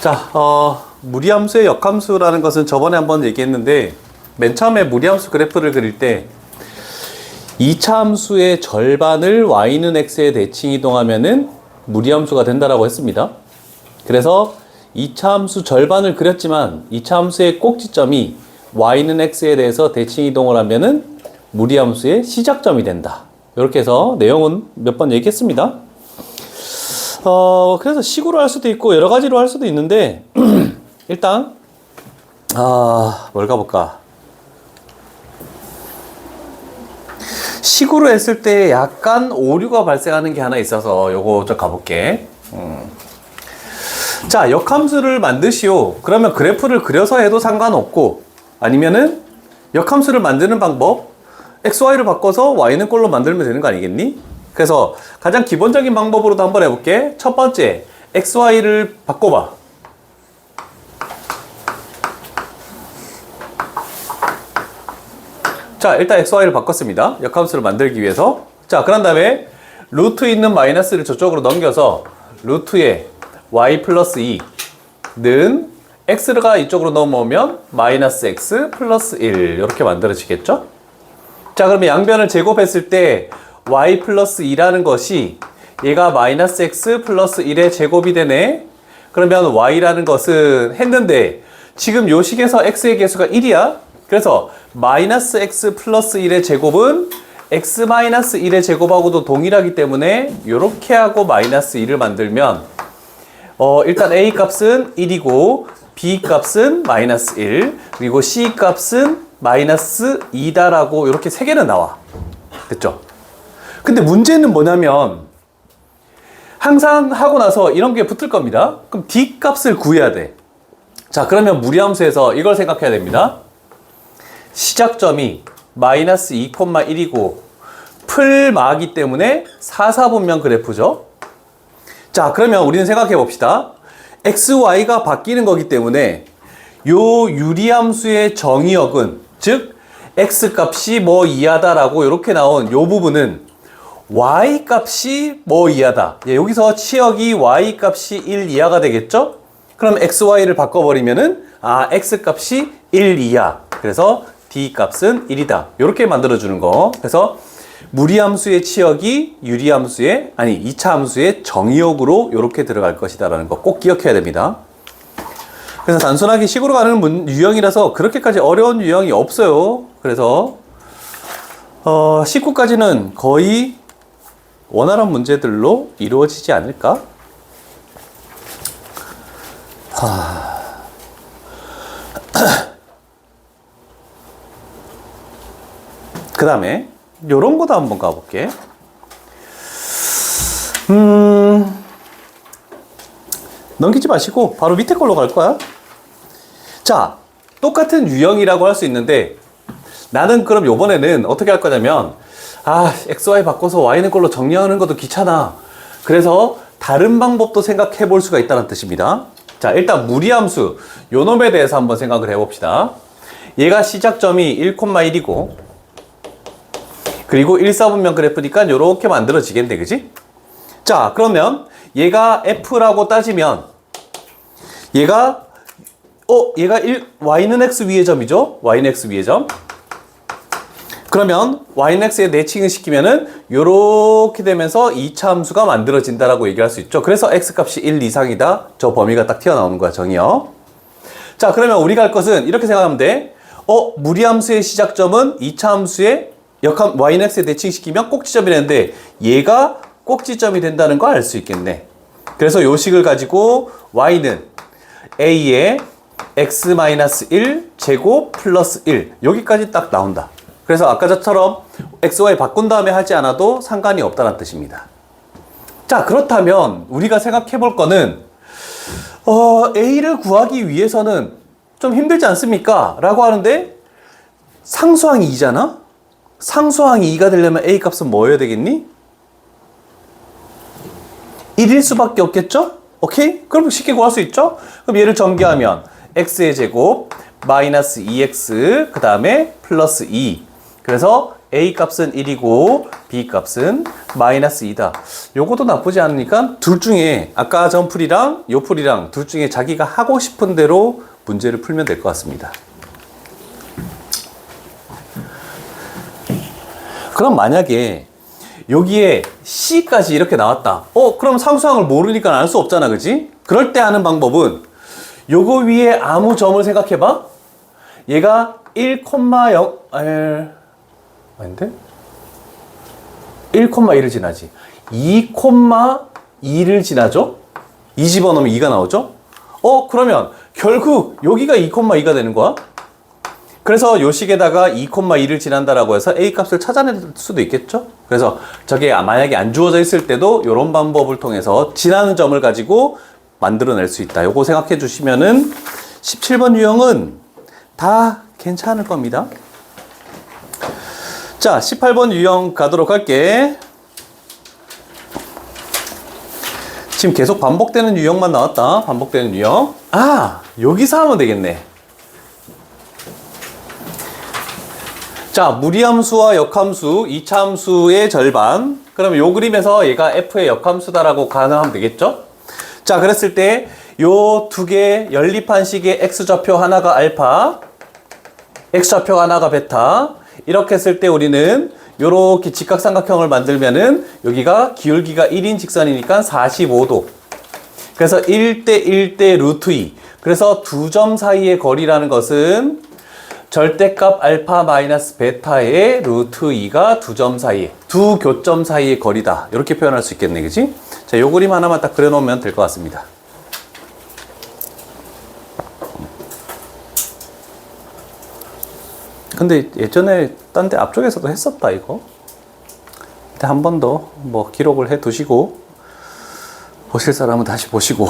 자, 무리함수의 역함수라는 것은 저번에 한번 얘기했는데, 맨 처음에 무리함수 그래프를 그릴 때 2차 함수의 절반을 y는 x에 대칭 이동하면은 무리함수가 된다라고 했습니다. 그래서 2차 함수 절반을 그렸지만 2차 함수의 꼭지점이 y는 x에 대해서 대칭 이동을 하면은 무리함수의 시작점이 된다. 이렇게 해서 내용은 몇 번 얘기했습니다. 그래서 식으로 할 수도 있고 여러 가지로 할 수도 있는데 일단 뭘 가볼까? 식으로 했을 때 약간 오류가 발생하는 게 하나 있어서 요거 좀 가볼게. 자, 역함수를 만드시오. 그러면 그래프를 그려서 해도 상관없고, 아니면은 역함수를 만드는 방법, xy를 바꿔서 y는 꼴로 만들면 되는 거 아니겠니? 그래서 가장 기본적인 방법으로도 한번 해볼게. 첫 번째, xy를 바꿔봐. 자, 일단 xy를 바꿨습니다. 역함수를 만들기 위해서. 자, 그런 다음에 루트 있는 마이너스를 저쪽으로 넘겨서 루트에 y 플러스 2는 x가 이쪽으로 넘어오면 마이너스 x 플러스 1 이렇게 만들어지겠죠? 자, 그러면 양변을 제곱했을 때 y 플러스 2라는 것이 얘가 마이너스 x 플러스 1의 제곱이 되네. 그러면 y라는 것은 했는데 지금 요 식에서 x의 개수가 1이야. 그래서 마이너스 x 플러스 1의 제곱은 x 마이너스 1의 제곱하고도 동일하기 때문에 이렇게 하고 마이너스 2를 만들면 일단 a 값은 1이고 b 값은 마이너스 1 그리고 c 값은 마이너스 2다라고 이렇게 세 개는 나와. 됐죠? 근데 문제는 뭐냐면 항상 하고 나서 이런 게 붙을 겁니다. 그럼 d 값을 구해야 돼. 자, 그러면 무리함수에서 이걸 생각해야 됩니다. 시작점이 마이너스 2,1이고 풀마기 때문에 사사분면 그래프죠. 자, 그러면 우리는 생각해 봅시다. xy가 바뀌는 거기 때문에 요 유리함수의 정의역은, 즉 x값이 뭐 이하다라고 이렇게 나온 요 부분은 y값이 뭐 이하다. 여기서 치역이 y값이 1 이하가 되겠죠? 그럼 xy를 바꿔버리면은 x값이 1 이하. 그래서 d값은 1이다. 이렇게 만들어주는 거. 그래서 무리함수의 치역이 유리함수의, 2차 함수의 정의역으로 이렇게 들어갈 것이다라는 거 꼭 기억해야 됩니다. 그래서 단순하게 식으로 가는 유형이라서 그렇게까지 어려운 유형이 없어요. 그래서 19까지는 거의 원활한 문제들로 이루어지지 않을까? 그 다음에 요런 거도 한번 가볼게. 넘기지 마시고 바로 밑에 걸로 갈 거야. 자, 똑같은 유형이라고 할 수 있는데 나는 그럼 요번에는 어떻게 할 거냐면 xy 바꿔서 y는 걸로 정리하는 것도 귀찮아. 그래서 다른 방법도 생각해 볼 수가 있다는 뜻입니다. 자, 일단 무리함수 요 놈에 대해서 한번 생각을 해봅시다. 얘가 시작점이 1,1이고 그리고 1사분면 그래프니까 요렇게 만들어지겠네, 그지? 자, 그러면 얘가 f라고 따지면 얘가 y는 x 위의 점이죠? y는 x 위의 점. 그러면 y는 x에 내칭을 시키면은 요렇게 되면서 2차 함수가 만들어진다라고 얘기할 수 있죠. 그래서 x값이 1 이상이다. 저 범위가 딱 튀어나오는 거야, 정의요. 자, 그러면 우리가 할 것은 이렇게 생각하면 돼. 무리함수의 시작점은 2차 함수의 y는 x에 대칭시키면 꼭지점이 되는데 얘가 꼭지점이 된다는 거 알 수 있겠네. 그래서 요 식을 가지고 y는 a의 x-1 제곱 플러스 1 여기까지 딱 나온다. 그래서 아까 저처럼 xy 바꾼 다음에 하지 않아도 상관이 없다는 뜻입니다. 자, 그렇다면 우리가 생각해 볼 거는 a를 구하기 위해서는 좀 힘들지 않습니까? 라고 하는데 상수항이 2잖아? 상수항이 2가 되려면 a 값은 뭐여야 되겠니? 1일 수밖에 없겠죠? 오케이? 그럼 쉽게 구할 수 있죠? 그럼 얘를 전개하면 x의 제곱 마이너스 2x 그 다음에 플러스 2 그래서 A 값은 1이고 B 값은 마이너스 2다. 요것도 나쁘지 않으니까 둘 중에 아까 전 풀이랑 요 풀이랑 둘 중에 자기가 하고 싶은 대로 문제를 풀면 될 것 같습니다. 그럼 만약에 여기에 C까지 이렇게 나왔다. 그럼 상수항을 모르니까 알 수 없잖아, 그지? 그럴 때 하는 방법은 요거 위에 아무 점을 생각해봐. 얘가 1,0 아닌데? 1,2를 지나지. 2,2를 지나죠? 2 집어넣으면 2가 나오죠? 그러면 결국 여기가 2,2가 되는 거야. 그래서 요 식에다가 2,2를 지난다라고 해서 A 값을 찾아낼 수도 있겠죠? 그래서 저게 만약에 안 주어져 있을 때도 이런 방법을 통해서 지나는 점을 가지고 만들어낼 수 있다. 요거 생각해 주시면은 17번 유형은 다 괜찮을 겁니다. 자, 18번 유형 가도록 할게. 지금 계속 반복되는 유형만 나왔다. 반복되는 유형. 여기서 하면 되겠네. 자, 무리함수와 역함수, 2차 함수의 절반. 그럼 요 그림에서 얘가 f의 역함수다라고 가능하면 되겠죠? 자, 그랬을 때 요 두 개 연립한 식의 x좌표 하나가 알파, x좌표 하나가 베타. 이렇게 했을 때 우리는 요렇게 직각삼각형을 만들면은 여기가 기울기가 1인 직선이니까 45도. 그래서 1대 1대 루트 2. 그래서 두 점 사이의 거리라는 것은 절대값 알파 마이너스 베타의 루트 2가 두 점 사이에, 두 교점 사이의 거리다. 이렇게 표현할 수 있겠네, 그지? 자, 요 그림 하나만 딱 그려놓으면 될 것 같습니다. 근데 예전에 딴 데 앞쪽에서도 했었다, 이거. 근데 한 번 더 뭐 기록을 해 두시고, 보실 사람은 다시 보시고.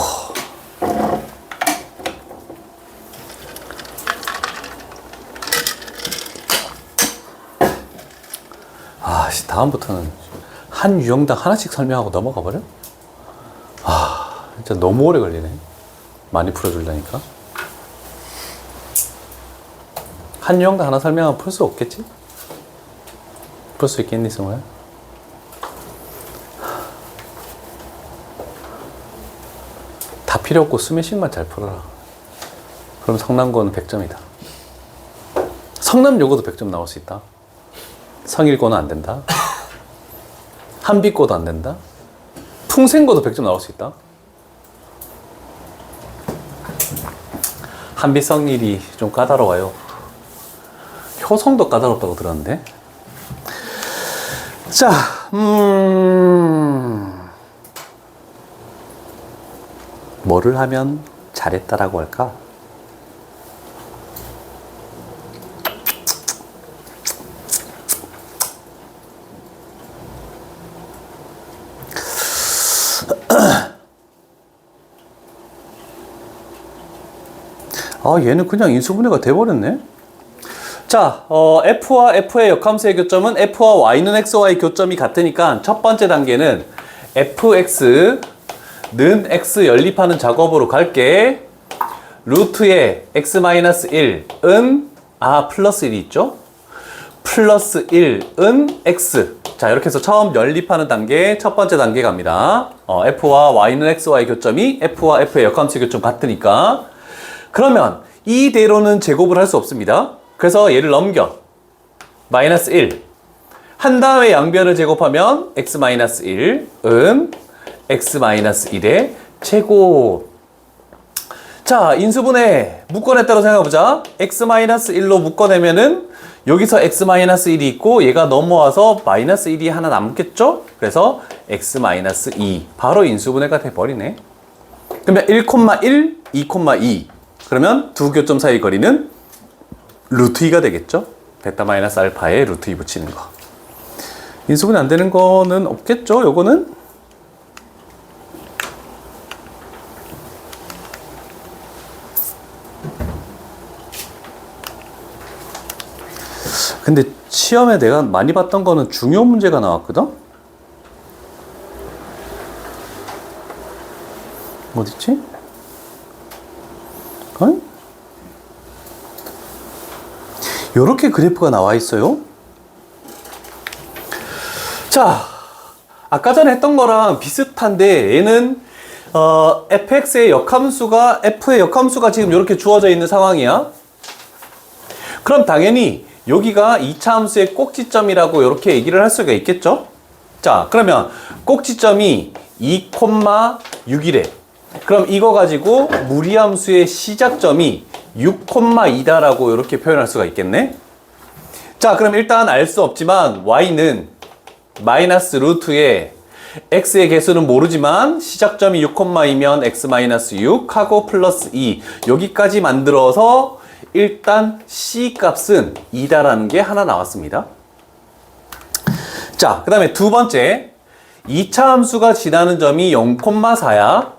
다음부터는 한 유형당 하나씩 설명하고 넘어가 버려? 진짜 너무 오래 걸리네. 많이 풀어주려니까. 한 유형당 하나 설명하면 풀 수 없겠지? 풀 수 있겠니, 승호야? 다 필요 없고 수미식만 잘 풀어라. 그럼 성남고는 100점이다. 성남여고도 100점 나올 수 있다. 성일고는 안 된다. 한빛고도 안 된다. 풍생고도 100점 나올 수 있다. 한빛 성일이 좀 까다로워요. 효성도 까다롭다고 들었는데. 자, 뭐를 하면 잘했다라고 할까? 얘는 그냥 인수분해가 돼버렸네. 자, F와 F의 역함수의 교점은 F와 Y는 X와의 교점이 같으니까 첫 번째 단계는 Fx는 X 연립하는 작업으로 갈게. 루트의 X-1은 플러스 1이 있죠? 플러스 1은 X. 자, 이렇게 해서 처음 연립하는 단계, 첫 번째 단계 갑니다. F와 Y는 X와의 교점이 F와 F의 역함수의 교점 같으니까. 그러면 이대로는 제곱을 할 수 없습니다. 그래서 얘를 넘겨. 마이너스 1. 한 다음에 양변을 제곱하면 x-1은 x-1의 제곱. 자, 인수분해 묶어냈다고 생각해보자. x-1로 묶어내면은 여기서 x-1이 있고 얘가 넘어와서 마이너스 1이 하나 남겠죠? 그래서 x-2. 바로 인수분해가 돼버리네. 그러면 1,1, 2,2. 그러면 두 교점 사이 거리는 루트 2가 되겠죠? 베타 마이너스 알파에 루트 2 붙이는 거. 인수분해 안 되는 거는 없겠죠? 요거는? 근데 시험에 내가 많이 봤던 거는 중요 문제가 나왔거든? 어딨지? 요렇게 그래프가 나와 있어요. 자, 아까 전에 했던 거랑 비슷한데 얘는 fx의 역함수가 f의 역함수가 지금 이렇게 주어져 있는 상황이야. 그럼 당연히 여기가 2차 함수의 꼭지점이라고 이렇게 얘기를 할 수가 있겠죠. 자, 그러면 꼭지점이 2,6이래. 그럼 이거 가지고 무리함수의 시작점이 6,2다라고 이렇게 표현할 수가 있겠네. 자, 그럼 일단 알 수 없지만 y는 마이너스 루트에 x의 개수는 모르지만 시작점이 6,2면 x-6 하고 플러스 2 여기까지 만들어서 일단 c 값은 2다라는 게 하나 나왔습니다. 자, 그 다음에 두 번째 2차 함수가 지나는 점이 0,4야.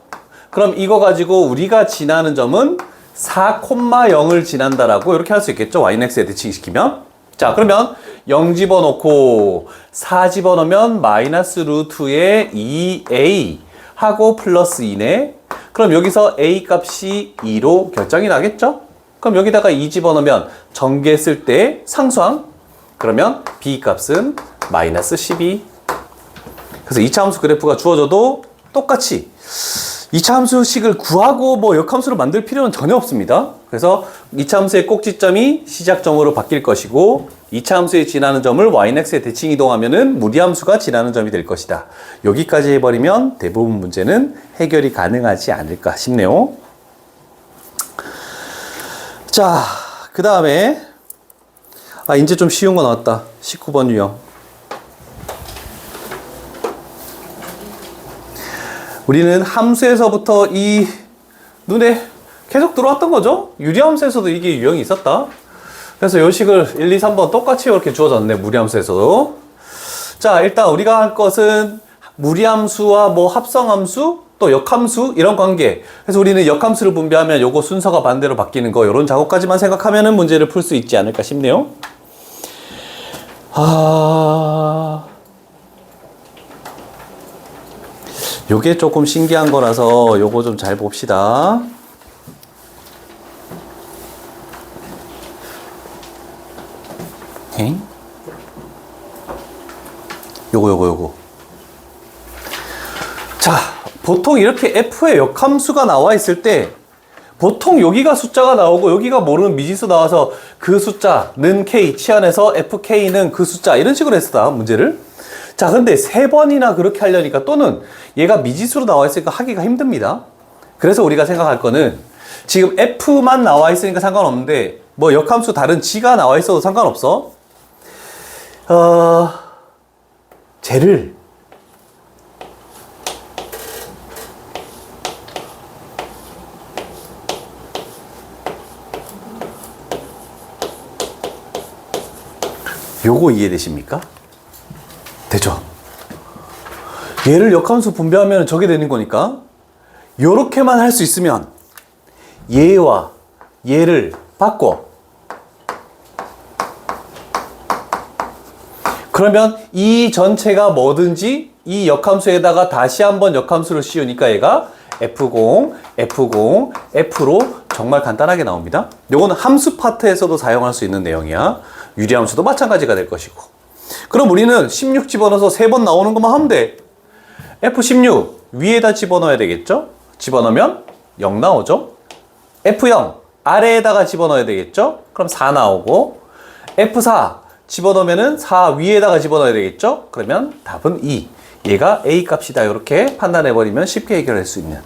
그럼 이거 가지고 우리가 지나는 점은 4,0을 지난다라고 이렇게 할 수 있겠죠. y는 x에 대칭시키면. 자, 그러면 0 집어넣고 4 집어넣으면 마이너스 루트에 2a 하고 플러스 2네. 그럼 여기서 a 값이 2로 결정이 나겠죠? 그럼 여기다가 2 집어넣으면 전개했을 때 상수항. 그러면 b 값은 마이너스 12. 그래서 2차 함수 그래프가 주어져도 똑같이 2차 함수식을 구하고 뭐 역함수로 만들 필요는 전혀 없습니다. 그래서 2차 함수의 꼭지점이 시작점으로 바뀔 것이고 2차 함수에 지나는 점을 yx에 대칭 이동하면은 무리함수가 지나는 점이 될 것이다. 여기까지 해버리면 대부분 문제는 해결이 가능하지 않을까 싶네요. 자, 그 다음에 이제 좀 쉬운 거 나왔다. 19번 유형. 우리는 함수에서부터 이 눈에 계속 들어왔던 거죠. 유리함수에서도 이게 유형이 있었다. 그래서 요 식을 1, 2, 3번 똑같이 이렇게 주어졌네. 무리함수에서도. 자, 일단 우리가 할 것은 무리함수와 뭐 합성함수 또 역함수 이런 관계. 그래서 우리는 역함수를 분배하면 요거 순서가 반대로 바뀌는 거 요런 작업까지만 생각하면은 문제를 풀 수 있지 않을까 싶네요. 요게 조금 신기한 거라서 요거 좀 잘 봅시다. 오케이. 요거. 자, 보통 이렇게 f의 역함수가 나와 있을 때 보통 여기가 숫자가 나오고 여기가 모르는 미지수 나와서 그 숫자는 k 치환해서 fk는 그 숫자 이런 식으로 했었다 문제를. 자, 근데 3번이나 그렇게 하려니까 또는 얘가 미지수로 나와 있으니까 하기가 힘듭니다. 그래서 우리가 생각할 거는 지금 f만 나와 있으니까 상관없는데 뭐 역함수 다른 g가 나와 있어도 상관없어. 쟤를 요거 이해되십니까? 되죠? 얘를 역함수 분배하면 저게 되는 거니까 요렇게만 할 수 있으면 얘와 얘를 바꿔. 그러면 이 전체가 뭐든지 이 역함수에다가 다시 한번 역함수를 씌우니까 얘가 F0, F0, F로 정말 간단하게 나옵니다. 요거는 함수 파트에서도 사용할 수 있는 내용이야. 유리함수도 마찬가지가 될 것이고. 그럼 우리는 16 집어넣어서 3번 나오는 것만 하면 돼. F16 위에다 집어넣어야 되겠죠? 집어넣으면 0 나오죠? F0 아래에다가 집어넣어야 되겠죠? 그럼 4 나오고 F4 집어넣으면은 4 위에다가 집어넣어야 되겠죠? 그러면 답은 2. 얘가 A 값이다. 이렇게 판단해버리면 쉽게 해결할 수 있는.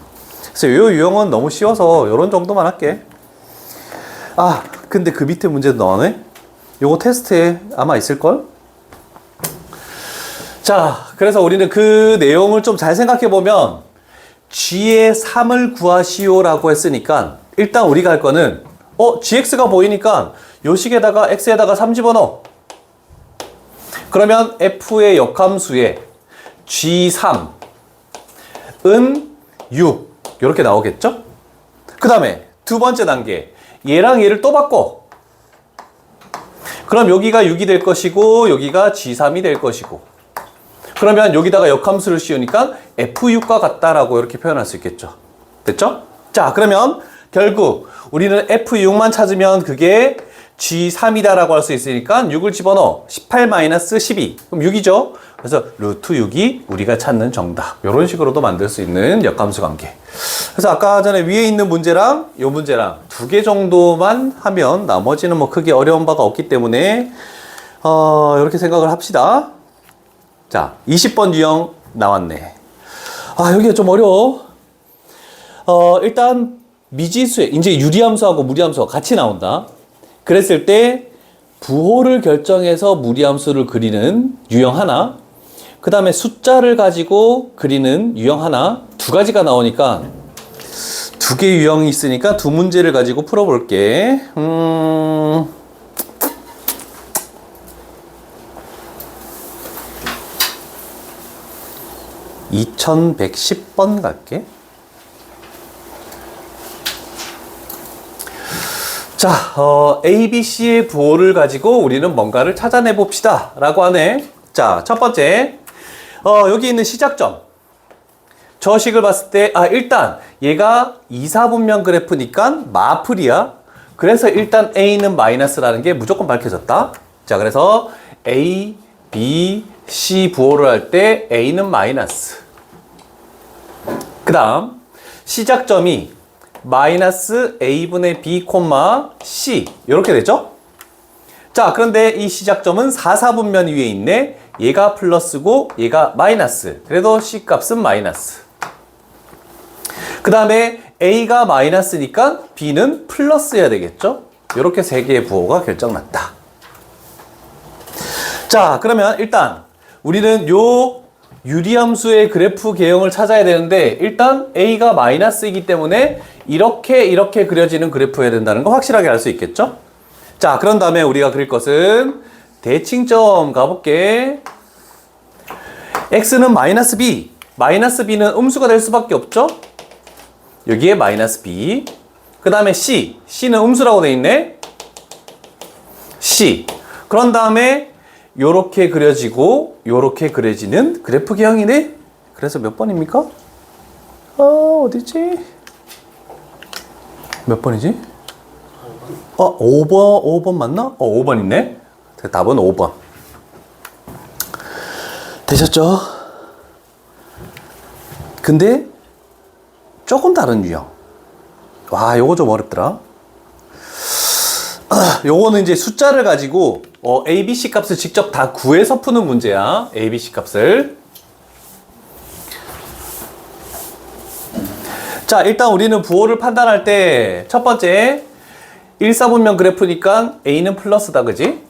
그래서 이 유형은 너무 쉬워서 이런 정도만 할게. 근데 그 밑에 문제도 나오네? 요거 테스트에 아마 있을걸? 자, 그래서 우리는 그 내용을 좀 잘 생각해보면 g의 3을 구하시오라고 했으니까 일단 우리가 할 거는 gx가 보이니까 요 식에다가 x에다가 3 집어넣어. 그러면 f의 역함수에 g3은 6 이렇게 나오겠죠? 그 다음에 두 번째 단계 얘랑 얘를 또 바꿔. 그럼 여기가 6이 될 것이고 여기가 g3이 될 것이고 그러면 여기다가 역함수를 씌우니까 f6과 같다라고 이렇게 표현할 수 있겠죠. 됐죠? 자, 그러면 결국 우리는 f6만 찾으면 그게 g3이다라고 할 수 있으니까 6을 집어넣어. 18-12 그럼 6이죠. 그래서 루트 6이 우리가 찾는 정답. 이런 식으로도 만들 수 있는 역함수 관계. 그래서 아까 전에 위에 있는 문제랑 이 문제랑 2개 정도만 하면 나머지는 뭐 크게 어려운 바가 없기 때문에 이렇게 생각을 합시다. 자, 20번 유형 나왔네. 아, 여기가 좀 어려워. 일단 미지수에 이제 유리함수하고 무리함수가 같이 나온다. 그랬을 때 부호를 결정해서 무리함수를 그리는 유형 하나, 그 다음에 숫자를 가지고 그리는 유형 하나, 2가지가 나오니까 2개 유형이 있으니까 2문제를 가지고 풀어볼게. 2110번 갈게. 자, A, B, C의 부호를 가지고 우리는 뭔가를 찾아내 봅시다 라고 하네. 자, 첫 번째, 여기 있는 시작점. 저 식을 봤을 때, 일단 얘가 2, 4분면 그래프니까 마플이야. 그래서 일단 A는 마이너스라는 게 무조건 밝혀졌다. 자, 그래서 A, B, C 부호를 할 때 A는 마이너스. 그 다음 시작점이 마이너스 A분의 B, C 이렇게 되죠? 자, 그런데 이 시작점은 4, 4분면 위에 있네. 얘가 플러스고 얘가 마이너스. 그래도 C 값은 마이너스. 그 다음에 A가 마이너스니까 B는 플러스여야 되겠죠? 이렇게 3개의 부호가 결정났다. 자, 그러면 일단 우리는 요 유리함수의 그래프 개형을 찾아야 되는데 일단 A가 마이너스이기 때문에 이렇게 그려지는 그래프여야 된다는 거 확실하게 알 수 있겠죠? 자, 그런 다음에 우리가 그릴 것은 대칭점 가볼게. X는 마이너스 B. 마이너스 B는 음수가 될 수밖에 없죠? 여기에 마이너스 B. 그 다음에 C. C는 음수라고 돼 있네. C. 그런 다음에 요렇게 그려지고 요렇게 그려지는 그래프 개형이네. 그래서 몇 번입니까? 어디지? 몇 번이지? 5번 맞나? 5번 있네. 답은 5번. 되셨죠? 근데 조금 다른 유형. 와, 요거 좀 어렵더라. 요거는 이제 숫자를 가지고 A, B, C 값을 직접 다 구해서 푸는 문제야. A, B, C 값을. 자, 일단 우리는 부호를 판단할 때 첫 번째 1, 4분면 그래프니까 A는 플러스다, 그지?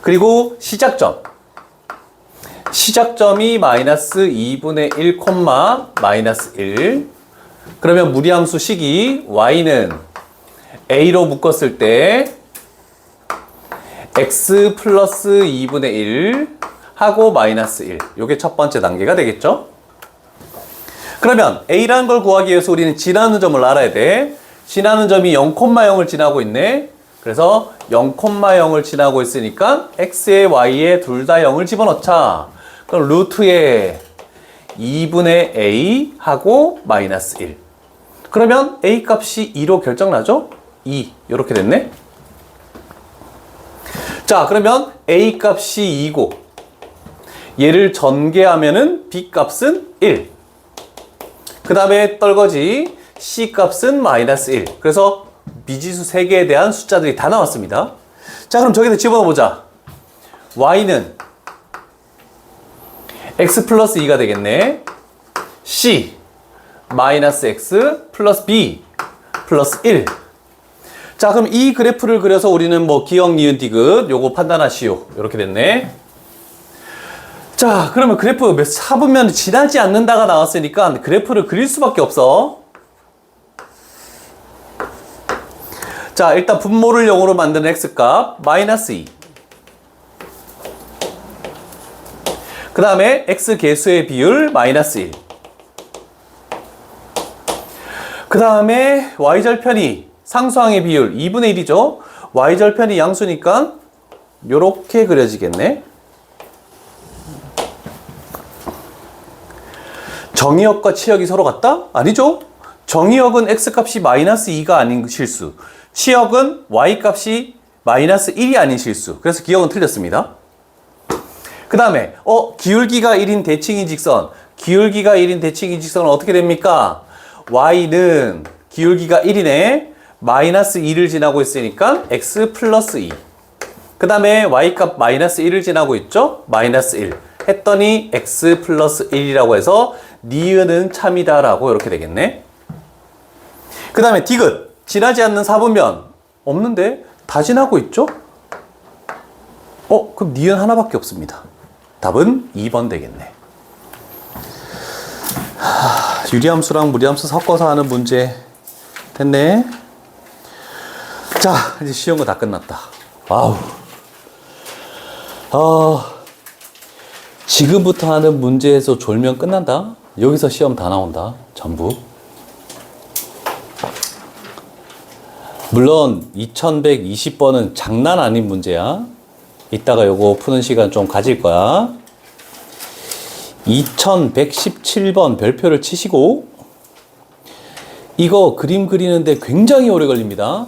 그리고 시작점. 시작점이 마이너스 2분의 1, 마이너스 1. 그러면 무리함수 식이 Y는 A로 묶었을 때 X 플러스 2분의 1 하고 마이너스 1. 요게 첫 번째 단계가 되겠죠? 그러면 A라는 걸 구하기 위해서 우리는 지나는 점을 알아야 돼. 지나는 점이 0,0을 지나고 있네. 그래서 0,0을 지나고 있으니까 X에 Y에 둘 다 0을 집어넣자. 그럼 루트에 2분의 A 하고 마이너스 1. 그러면 A 값이 2로 결정나죠? 2. 이렇게 됐네. 자, 그러면 A 값이 2고 얘를 전개하면은 B 값은 1. 그 다음에 떨거지 C 값은 마이너스 1. 그래서 미지수 3개에 대한 숫자들이 다 나왔습니다. 자, 그럼 저기다 집어넣어 보자. Y는 X 플러스 2가 되겠네. C 마이너스 X 플러스 B 플러스 1. 자, 그럼 이 그래프를 그려서 우리는 뭐 기억, 니은, 디귿 요거 판단하시오. 이렇게 됐네. 자, 그러면 그래프 몇 4분면 지나지 않는다가 나왔으니까 그래프를 그릴 수밖에 없어. 자, 일단 분모를 0으로 만드는 X값 마이너스 2. 그 다음에 X 개수의 비율 마이너스 1. 그 다음에 Y절편이 상수항의 비율 2분의 1이죠. Y절편이 양수니까 요렇게 그려지겠네. 정의역과 치역이 서로 같다? 아니죠. 정의역은 X값이 마이너스 2가 아닌 실수. 치역은 Y값이 마이너스 1이 아닌 실수. 그래서 기억은 틀렸습니다. 그 다음에 기울기가 1인 대칭인 직선. 기울기가 1인 대칭인 직선은 어떻게 됩니까? y는 기울기가 1이네. 마이너스 2를 지나고 있으니까 x 플러스 2. 그 다음에 y값 마이너스 1을 지나고 있죠? 마이너스 1. 했더니 x 플러스 1이라고 해서 니은은 참이다 라고 이렇게 되겠네. 그 다음에 디귿. 지나지 않는 사분면. 없는데? 다 지나고 있죠? 그럼 니은 하나밖에 없습니다. 답은 2번 되겠네. 유리함수랑 무리함수 섞어서 하는 문제 됐네. 자, 이제 쉬운 거 다 끝났다. 와우. 지금부터 하는 문제에서 졸면 끝난다. 여기서 시험 다 나온다. 전부. 물론 2120번은 장난 아닌 문제야. 이따가 요거 푸는 시간 좀 가질 거야. 2117번 별표를 치시고, 이거 그림 그리는데 굉장히 오래 걸립니다.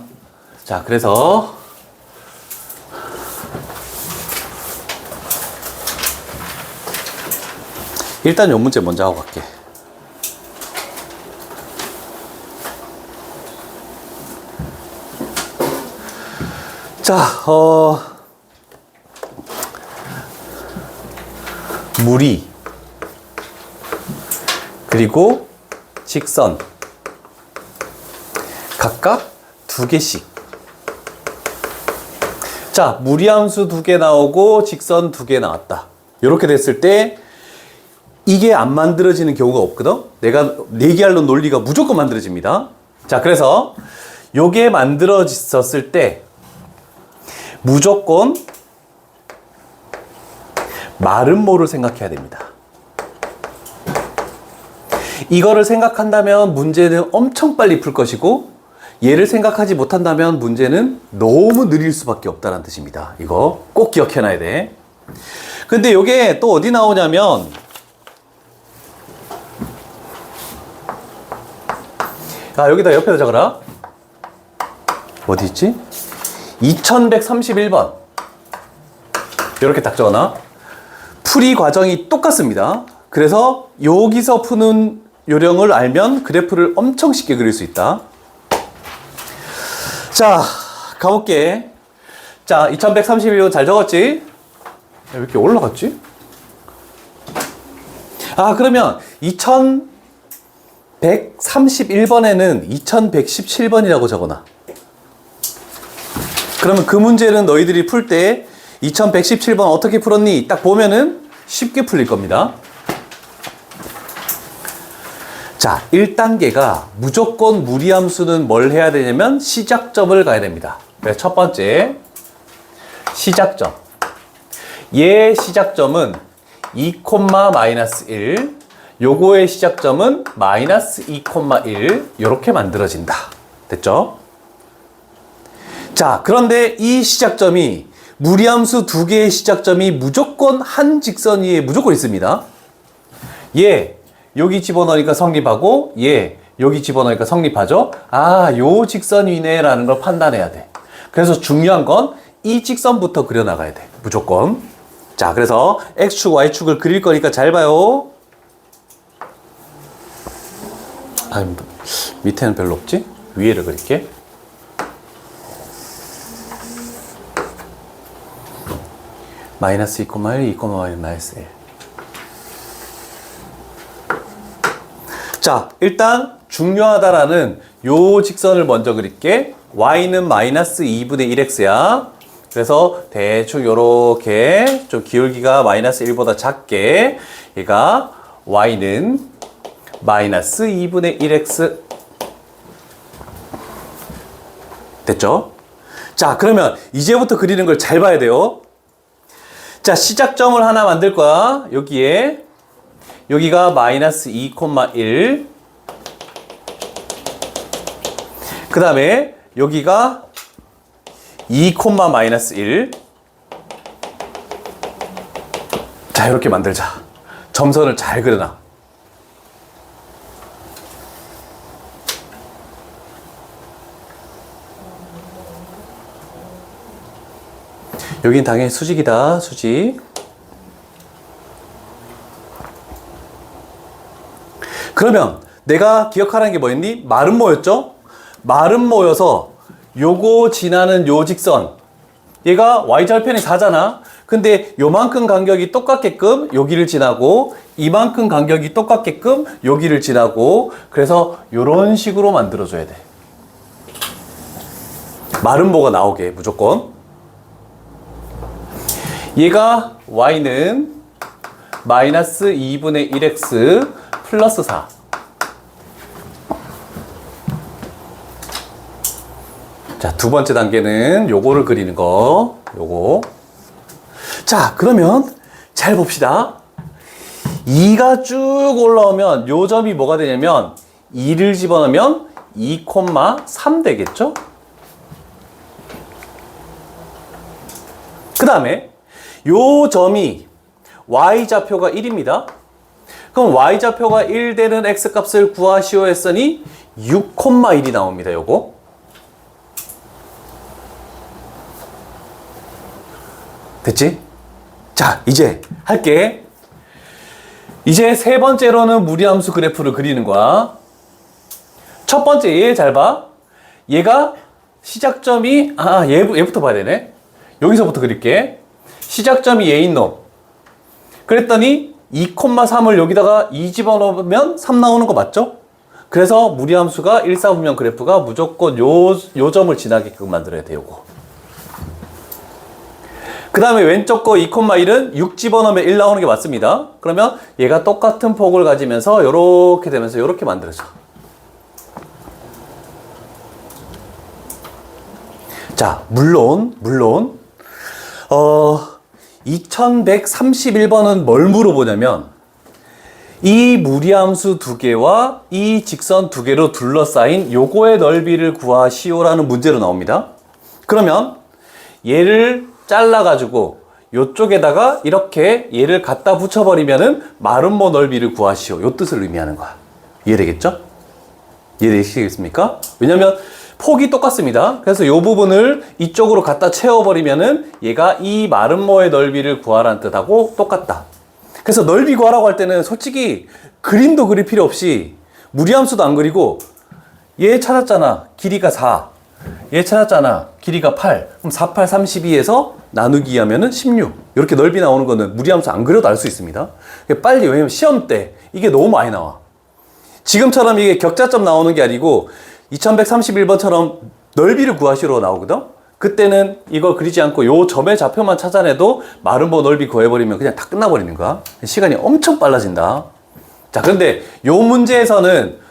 자, 그래서 일단 요 문제 먼저 하고 갈게. 자, 무리, 그리고 직선, 각각 2개씩. 자, 무리함수 2개 나오고 직선 2개 나왔다. 이렇게 됐을 때 이게 안 만들어지는 경우가 없거든. 내가 내기할론 논리가 무조건 만들어집니다. 자, 그래서 요게 만들어졌을 때 무조건 마름모를 생각해야 됩니다. 이거를 생각한다면 문제는 엄청 빨리 풀 것이고, 얘를 생각하지 못한다면 문제는 너무 느릴 수밖에 없다는 뜻입니다. 이거 꼭 기억해놔야 돼. 근데 요게 또 어디 나오냐면, 여기다 옆에다 적어라. 어디 있지? 2131번. 이렇게 딱 적어놔. 풀이 과정이 똑같습니다. 그래서 여기서 푸는 요령을 알면 그래프를 엄청 쉽게 그릴 수 있다. 자, 가볼게. 자, 2131번 잘 적었지? 왜 이렇게 올라갔지? 그러면 2131번에는 2117번이라고 적어놔. 그러면 그 문제는 너희들이 풀 때 2117번 어떻게 풀었니? 딱 보면은 쉽게 풀릴 겁니다. 자, 1단계가 무조건 무리함수는 뭘 해야 되냐면 시작점을 가야 됩니다. 그래서 첫 번째, 시작점. 얘의 시작점은 2, 마이너스 1. 요거의 시작점은 마이너스 2,1. 요렇게 만들어진다. 됐죠? 자, 그런데 이 시작점이 무리함수 2개의 시작점이 무조건 한 직선 위에 무조건 있습니다. 얘 여기 집어넣으니까 성립하고 얘 여기 집어넣으니까 성립하죠. 요 직선 위네 라는 걸 판단해야 돼. 그래서 중요한 건 이 직선부터 그려나가야 돼. 무조건. 자, 그래서 X축, Y축을 그릴 거니까 잘 봐요. 밑에는 별로 없지? 위에를 그릴게. 마이너스 2,1, 2, 마이너스 1. 자, 일단 중요하다라는 요 직선을 먼저 그릴게. y는 마이너스 2분의 1x야. 그래서 대충 요렇게 좀 기울기가 마이너스 1보다 작게 얘가 y는 마이너스 2분의 1x 됐죠? 자, 그러면 이제부터 그리는 걸 잘 봐야 돼요. 자, 시작점을 하나 만들 거야. 여기가 마이너스 2,1. 그 다음에 여기가 2, 마이너스 1. 자, 이렇게 만들자. 점선을 잘 그려놔. 여긴 당연히 수직이다. 수직. 그러면 내가 기억하라는 게 뭐였니? 말은 뭐였죠? 말은 뭐여서 요거 지나는 요 직선, 얘가 y절편이 4잖아. 근데 요만큼 간격이 똑같게끔 여기를 지나고 이만큼 간격이 똑같게끔 여기를 지나고, 그래서 요런 식으로 만들어줘야 돼. 말은 뭐가 나오게 무조건. 얘가 y는 마이너스 2분의 1x 플러스 4. 자, 두 번째 단계는 요거를 그리는 거. 요거. 자, 그러면 잘 봅시다. 2가 쭉 올라오면 요 점이 뭐가 되냐면 2를 집어넣으면 2,3 되겠죠? 그 다음에 요 점이 y좌표가 1입니다. 그럼 y좌표가 1 되는 x값을 구하시오 했으니 6,1이 나옵니다. 요거. 됐지? 자, 이제 할게. 이제 세 번째로는 무리함수 그래프를 그리는 거야. 첫 번째 얘 잘 봐. 얘가 시작점이 얘부터 봐야 되네. 여기서부터 그릴게. 시작점이 얘인 놈. 그랬더니 2,3을 여기다가 2 집어넣으면 3 나오는 거 맞죠? 그래서 무리함수가 1사분면 그래프가 무조건 요 점을 지나게끔 만들어야 돼요. 요거. 그 다음에 왼쪽 거 2,1은 6 집어넣으면 1 나오는 게 맞습니다. 그러면 얘가 똑같은 폭을 가지면서 요렇게 되면서 요렇게 만들어져. 자, 물론 2131번은 뭘 물어보냐면 이 무리함수 두 개와 이 직선 두 개로 둘러싸인 요거의 넓이를 구하시오라는 문제로 나옵니다. 그러면 얘를 잘라가지고 요쪽에다가 이렇게 얘를 갖다 붙여버리면은 마름모 넓이를 구하시오. 요 뜻을 의미하는 거야. 이해되겠죠? 이해되시겠습니까? 왜냐면 폭이 똑같습니다. 그래서 요 부분을 이쪽으로 갖다 채워버리면은 얘가 이 마름모의 넓이를 구하라는 뜻하고 똑같다. 그래서 넓이 구하라고 할 때는 솔직히 그림도 그릴 필요 없이 무리함수도 안 그리고 얘 찾았잖아. 길이가 4. 얘 찾았잖아. 길이가 8. 그럼 4, 8, 32에서 나누기 하면은 16. 이렇게 넓이 나오는 거는 무리함수 안 그려도 알 수 있습니다. 빨리, 왜냐면 시험 때 이게 너무 많이 나와. 지금처럼 이게 격자점 나오는 게 아니고 2131번처럼 넓이를 구하시러 나오거든? 그때는 이걸 그리지 않고 요 점의 좌표만 찾아내도 마름모 넓이 구해버리면 그냥 다 끝나버리는 거야. 시간이 엄청 빨라진다. 자, 그런데 요 문제에서는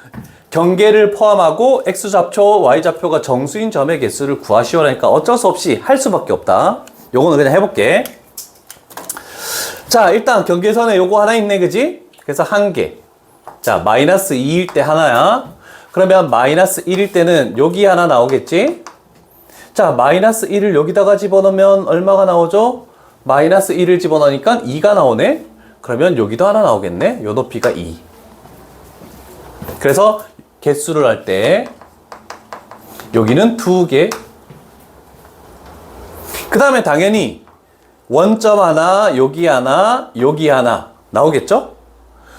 경계를 포함하고 x좌표, y좌표가 정수인 점의 개수를 구하시오라니까 어쩔 수 없이 할 수밖에 없다. 요거는 그냥 해볼게. 자, 일단 경계선에 요거 하나 있네, 그지? 그래서 한 개. 자, 마이너스 2일 때 하나야. 그러면 마이너스 1일 때는 여기 하나 나오겠지? 자, 마이너스 1을 여기다가 집어넣으면 얼마가 나오죠? 마이너스 1을 집어넣으니까 2가 나오네? 그러면 여기도 하나 나오겠네? 요 높이가 2. 그래서 개수를 할 때 여기는 2개. 그 다음에 당연히 원점 하나, 여기 하나, 여기 하나 나오겠죠?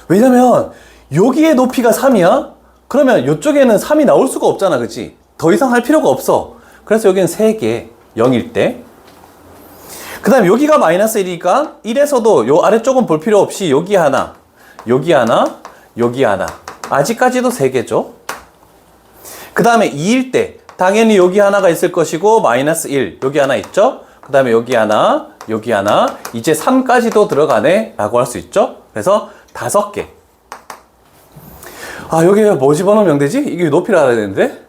왜냐면 여기의 높이가 3이야? 그러면 이쪽에는 3이 나올 수가 없잖아, 그치? 더 이상 할 필요가 없어. 그래서 여기는 3개, 0일 때. 그 다음에 여기가 마이너스 1이니까 1에서도 요 아래쪽은 볼 필요 없이 여기 하나, 여기 하나, 여기 하나. 아직까지도 3개죠. 그 다음에 2일 때 당연히 여기 하나가 있을 것이고 마이너스 1, 여기 하나 있죠? 그 다음에 여기 하나, 여기 하나, 이제 3까지도 들어가네 라고 할 수 있죠? 그래서 5개. 아, 여기에 뭐 집어넣으면 0 되지? 이게 높이를 알아야 되는데?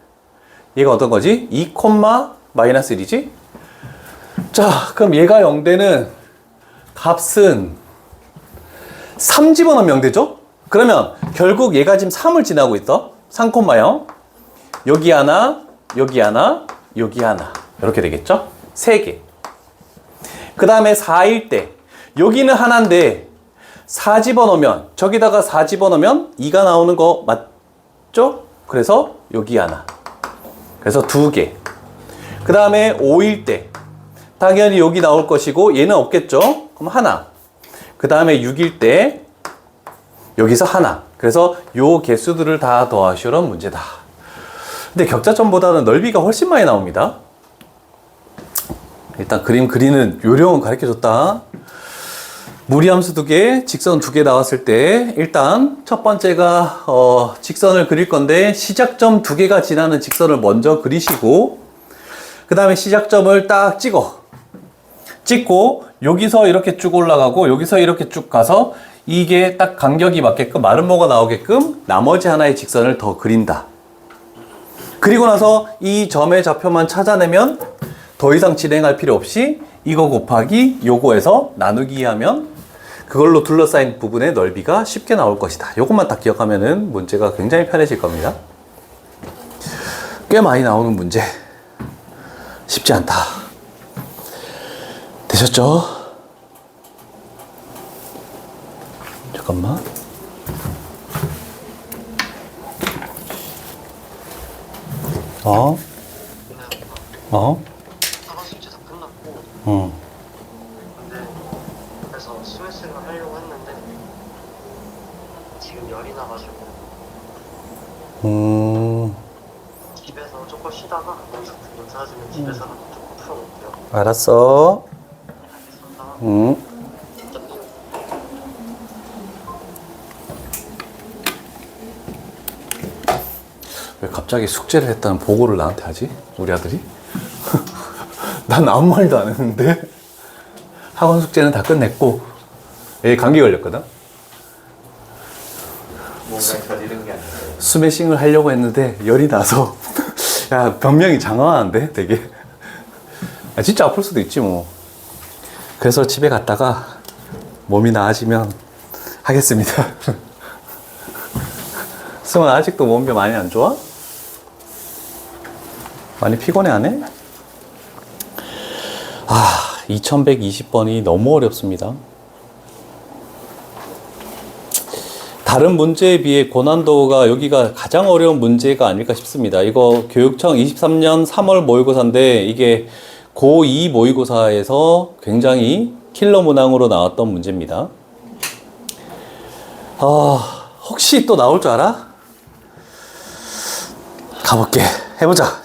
얘가 어떤 거지? 2, 마이너스 1이지? 자, 그럼 얘가 0 되는 값은 3 집어넣으면 0 되죠? 그러면 결국 얘가 지금 3을 지나고 있어. 3,0. 여기 하나, 여기 하나, 여기 하나. 이렇게 되겠죠? 3개. 그 다음에 4일 때 여기는 하나인데 4 집어넣으면, 저기다가 4 집어넣으면 2가 나오는 거 맞죠? 그래서 여기 하나. 그래서 2개. 그 다음에 5일 때 당연히 여기 나올 것이고 얘는 없겠죠? 그럼 하나. 그 다음에 6일 때 여기서 하나. 그래서 요 개수들을 다 더하시오는 문제다. 근데 격자점보다는 넓이가 훨씬 많이 나옵니다. 일단 그림 그리는 요령은 가르쳐줬다. 무리함수 2개, 직선 2개 나왔을 때 일단 첫 번째가 직선을 그릴 건데 시작점 2개가 지나는 직선을 먼저 그리시고 그 다음에 시작점을 딱 찍고 여기서 이렇게 쭉 올라가고 여기서 이렇게 쭉 가서 이게 딱 간격이 맞게끔 마름모가 나오게끔 나머지 하나의 직선을 더 그린다. 그리고 나서 이 점의 좌표만 찾아내면 더 이상 진행할 필요 없이 이거 곱하기 요거에서 나누기 하면 그걸로 둘러싸인 부분의 넓이가 쉽게 나올 것이다. 요것만 딱 기억하면은 문제가 굉장히 편해질 겁니다. 꽤 많이 나오는 문제. 쉽지 않다. 되셨죠? 잠깐만. 사과 숙제 다 끝났고 응. 근데 그래서 스매싱을 하려고 했는데 지금 열이 나가지고 집에서 조금 쉬다가 연습 괜찮아지면 집에서 조금 풀어볼게요. 알았어. 알겠습니다. 응. 왜 갑자기 숙제를 했다는 보고를 나한테 하지? 우리 아들이? 난 아무 말도 안 했는데 학원 숙제는 다 끝냈고 얘 감기 걸렸거든? 뭔가 저지른 게 아니라 스매싱을 하려고 했는데 열이 나서 야 변명이 장황한데 되게 진짜 아플 수도 있지 뭐. 그래서 집에 갔다가 몸이 나아지면 하겠습니다. 승원 아직도 몸이 많이 안 좋아? 많이 피곤해 안 해? 2120번이 너무 어렵습니다. 다른 문제에 비해 고난도가 여기가 가장 어려운 문제가 아닐까 싶습니다. 이거 교육청 23년 3월 모의고사인데 이게 고2 모의고사에서 굉장히 킬러 문항으로 나왔던 문제입니다. 혹시 또 나올 줄 알아? 가볼게. 해보자.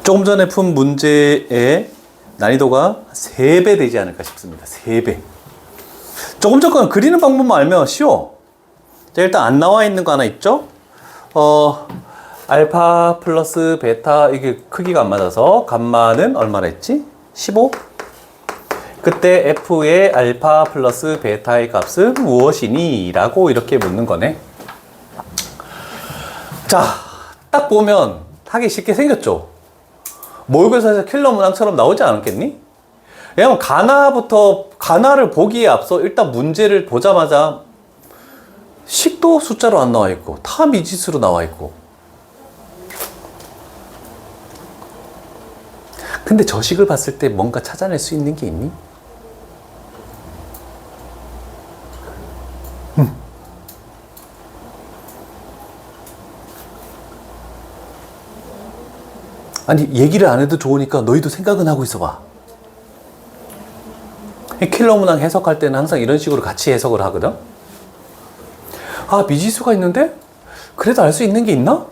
조금 전에 푼 문제의 난이도가 3배 되지 않을까 싶습니다. 3배. 조금 전 그리는 방법만 알면 쉬워. 자, 일단 안 나와 있는 거 하나 있죠? 알파 플러스 베타, 이게 크기가 안 맞아서 감마는 얼마나 했지? 15? 그때 f의 알파 플러스 베타의 값은 무엇이니? 라고 이렇게 묻는 거네. 자, 딱 보면 하기 쉽게 생겼죠? 모의고사에서 킬러 문항처럼 나오지 않았겠니? 왜냐면 가나를 보기에 앞서 일단 문제를 보자마자 식도 숫자로 안 나와 있고 다 미지수로 나와 있고. 근데 저 식을 봤을 때 뭔가 찾아낼 수 있는 게 있니? 아니 얘기를 안 해도 좋으니까 너희도 생각은 하고 있어봐. 킬러 문항 해석할 때는 항상 이런 식으로 같이 해석을 하거든. 미지수가 있는데? 그래도 알 수 있는 게 있나?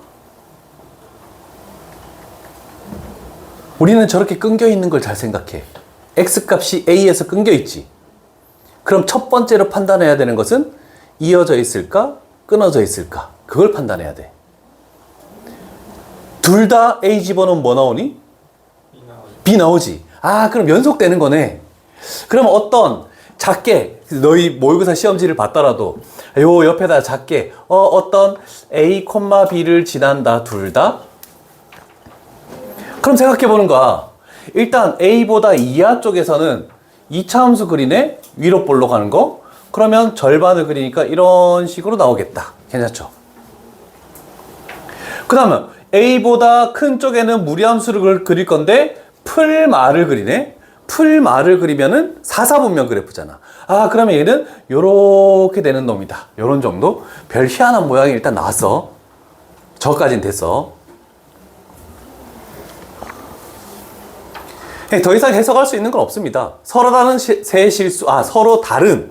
우리는 저렇게 끊겨 있는 걸 잘 생각해. X값이 A에서 끊겨 있지. 그럼 첫 번째로 판단해야 되는 것은 이어져 있을까? 끊어져 있을까? 그걸 판단해야 돼. 둘 다 A 집어넣으면 뭐 나오니? B 나오지. 그럼 연속되는 거네. 그럼 어떤 작게 너희 모의고사 시험지를 봤더라도 요 옆에다 작게 어떤 A, B를 지난다. 둘 다. 그럼 생각해 보는 거야. 일단 A보다 이하 쪽에서는 2차 함수 그리네. 위로 볼로 가는 거. 그러면 절반을 그리니까 이런 식으로 나오겠다. 괜찮죠? 그 다음에 A보다 큰 쪽에는 무리함수를 그릴 건데 풀말을 그리네. 풀말을 그리면은 사사분면 그래프잖아. 그러면 얘는 요렇게 되는 놈이다. 요런 정도. 별 희한한 모양이 일단 나왔어. 저까진 됐어. 더 이상 해석할 수 있는 건 없습니다. 서로 다른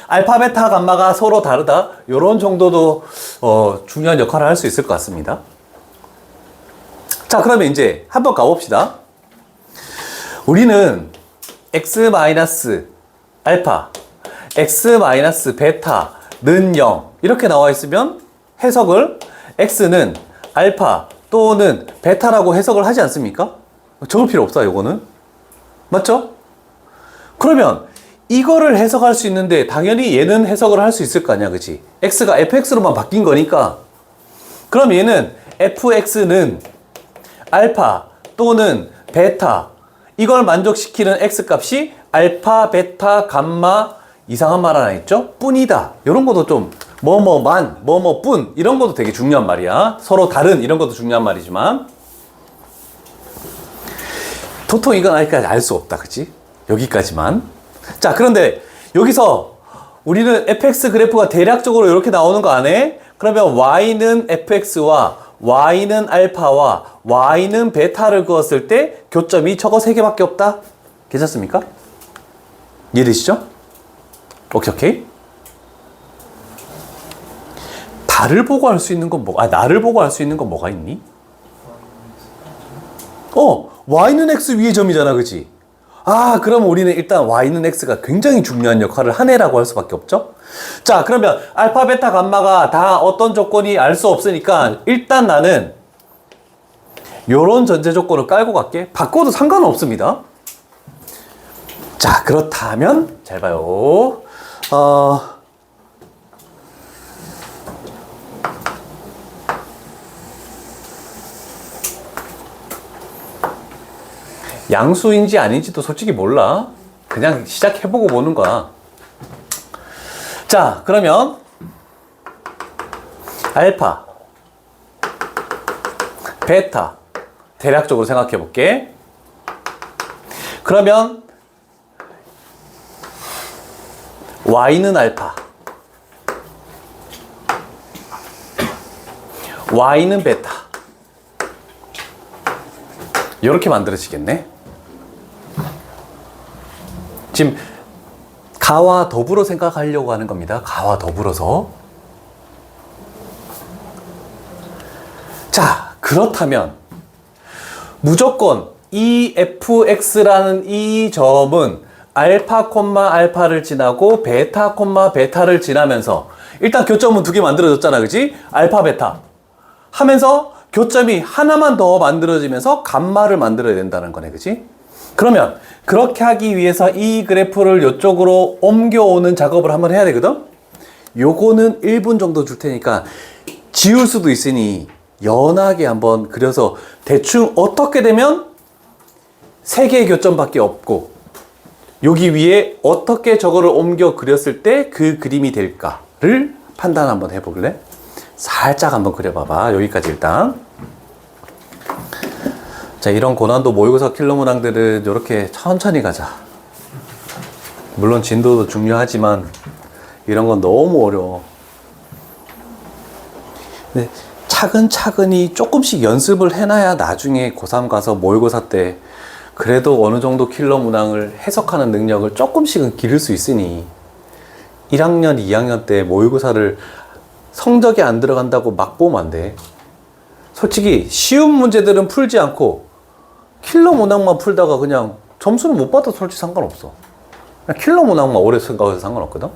알파, 베타, 감마가 서로 다르다. 이런 정도도 중요한 역할을 할 수 있을 것 같습니다. 자, 그러면 이제 한번 가봅시다. 우리는 x 알파, x 베타는 0 이렇게 나와 있으면 해석을 x는 알파 또는 베타라고 해석을 하지 않습니까? 적을 필요 없어요, 이거는. 맞죠? 그러면 이거를 해석할 수 있는데 당연히 얘는 해석을 할 수 있을 거 아니야, 그치? x가 fx로만 바뀐 거니까. 그럼 얘는 fx는 알파 또는 베타 이걸 만족시키는 x 값이 알파, 베타, 감마 이상한 말 하나 있죠? 뿐이다. 이런 것도 좀 뭐뭐만, 뭐뭐뿐 이런 것도 되게 중요한 말이야. 서로 다른 이런 것도 중요한 말이지만 도통 이건 아직까지 알 수 없다, 그치? 여기까지만. 자, 그런데 여기서 우리는 fx 그래프가 대략적으로 이렇게 나오는 거 안 해? 그러면 y는 fx와 y는 알파와 y는 베타를 그었을 때 교점이 저거 3개밖에 없다? 괜찮습니까? 이해되시죠? 오케이. 달을 보고 할 수 있는 건 나를 보고 할 수 있는 건 뭐가 있니? y는 x 위의 점이잖아, 그치? 그럼 우리는 일단 y는 x가 굉장히 중요한 역할을 하네라고 할 수밖에 없죠? 자, 그러면 알파, 베타, 감마가 다 어떤 조건이 알 수 없으니까 일단 나는 요런 전제 조건을 깔고 갈게. 바꿔도 상관은 없습니다. 자, 그렇다면 잘 봐요. 양수인지 아닌지도 솔직히 몰라. 그냥 시작해보고 보는 거야. 자, 그러면 알파, 베타 대략적으로 생각해 볼게. 그러면 y는 알파, y는 베타 이렇게 만들어지겠네. 지금 가와 더불어 생각하려고 하는 겁니다. 가와 더불어서. 자, 그렇다면 무조건 이 fx라는 이 점은 알파, 알파를 지나고 베타, 베타를 지나면서 일단 교점은 2개 만들어졌잖아, 그치? 알파, 베타 하면서 교점이 하나만 더 만들어지면서 감마를 만들어야 된다는 거네, 그치? 그러면 그렇게 하기 위해서 이 그래프를 이쪽으로 옮겨오는 작업을 한번 해야 되거든? 요거는 1분 정도 줄 테니까 지울 수도 있으니 연하게 한번 그려서 대충 어떻게 되면 3개의 교점밖에 없고 여기 위에 어떻게 저거를 옮겨 그렸을 때 그 그림이 될까를 판단 한번 해볼래? 살짝 한번 그려봐봐. 여기까지 일단. 자, 이런 고난도 모의고사 킬러 문항들은 이렇게 천천히 가자. 물론 진도도 중요하지만 이런 건 너무 어려워. 근데 차근차근히 조금씩 연습을 해놔야 나중에 고3 가서 모의고사 때 그래도 어느 정도 킬러 문항을 해석하는 능력을 조금씩은 기를 수 있으니 1학년, 2학년 때 모의고사를 성적이 안 들어간다고 막 보면 안 돼. 솔직히 쉬운 문제들은 풀지 않고 킬러 문항만 풀다가 그냥 점수는 못 받아도 솔직히 상관없어. 그냥 킬러 문항만 오래 생각해서 상관없거든.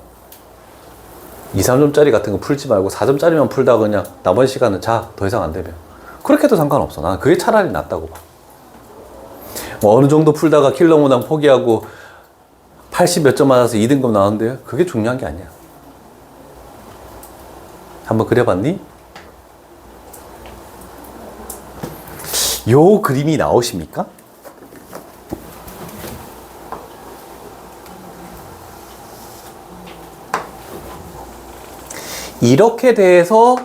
2, 3점짜리 같은 거 풀지 말고 4점짜리만 풀다가 그냥 나머지 시간은 자, 더 이상 안 되면. 그렇게 해도 상관없어. 나는 그게 차라리 낫다고 봐. 뭐 어느 정도 풀다가 킬러 문항 포기하고 80 몇 점 맞아서 2등급 나왔는데요. 그게 중요한 게 아니야. 한번 그려봤니? 요 그림이 나오십니까? 이렇게 돼서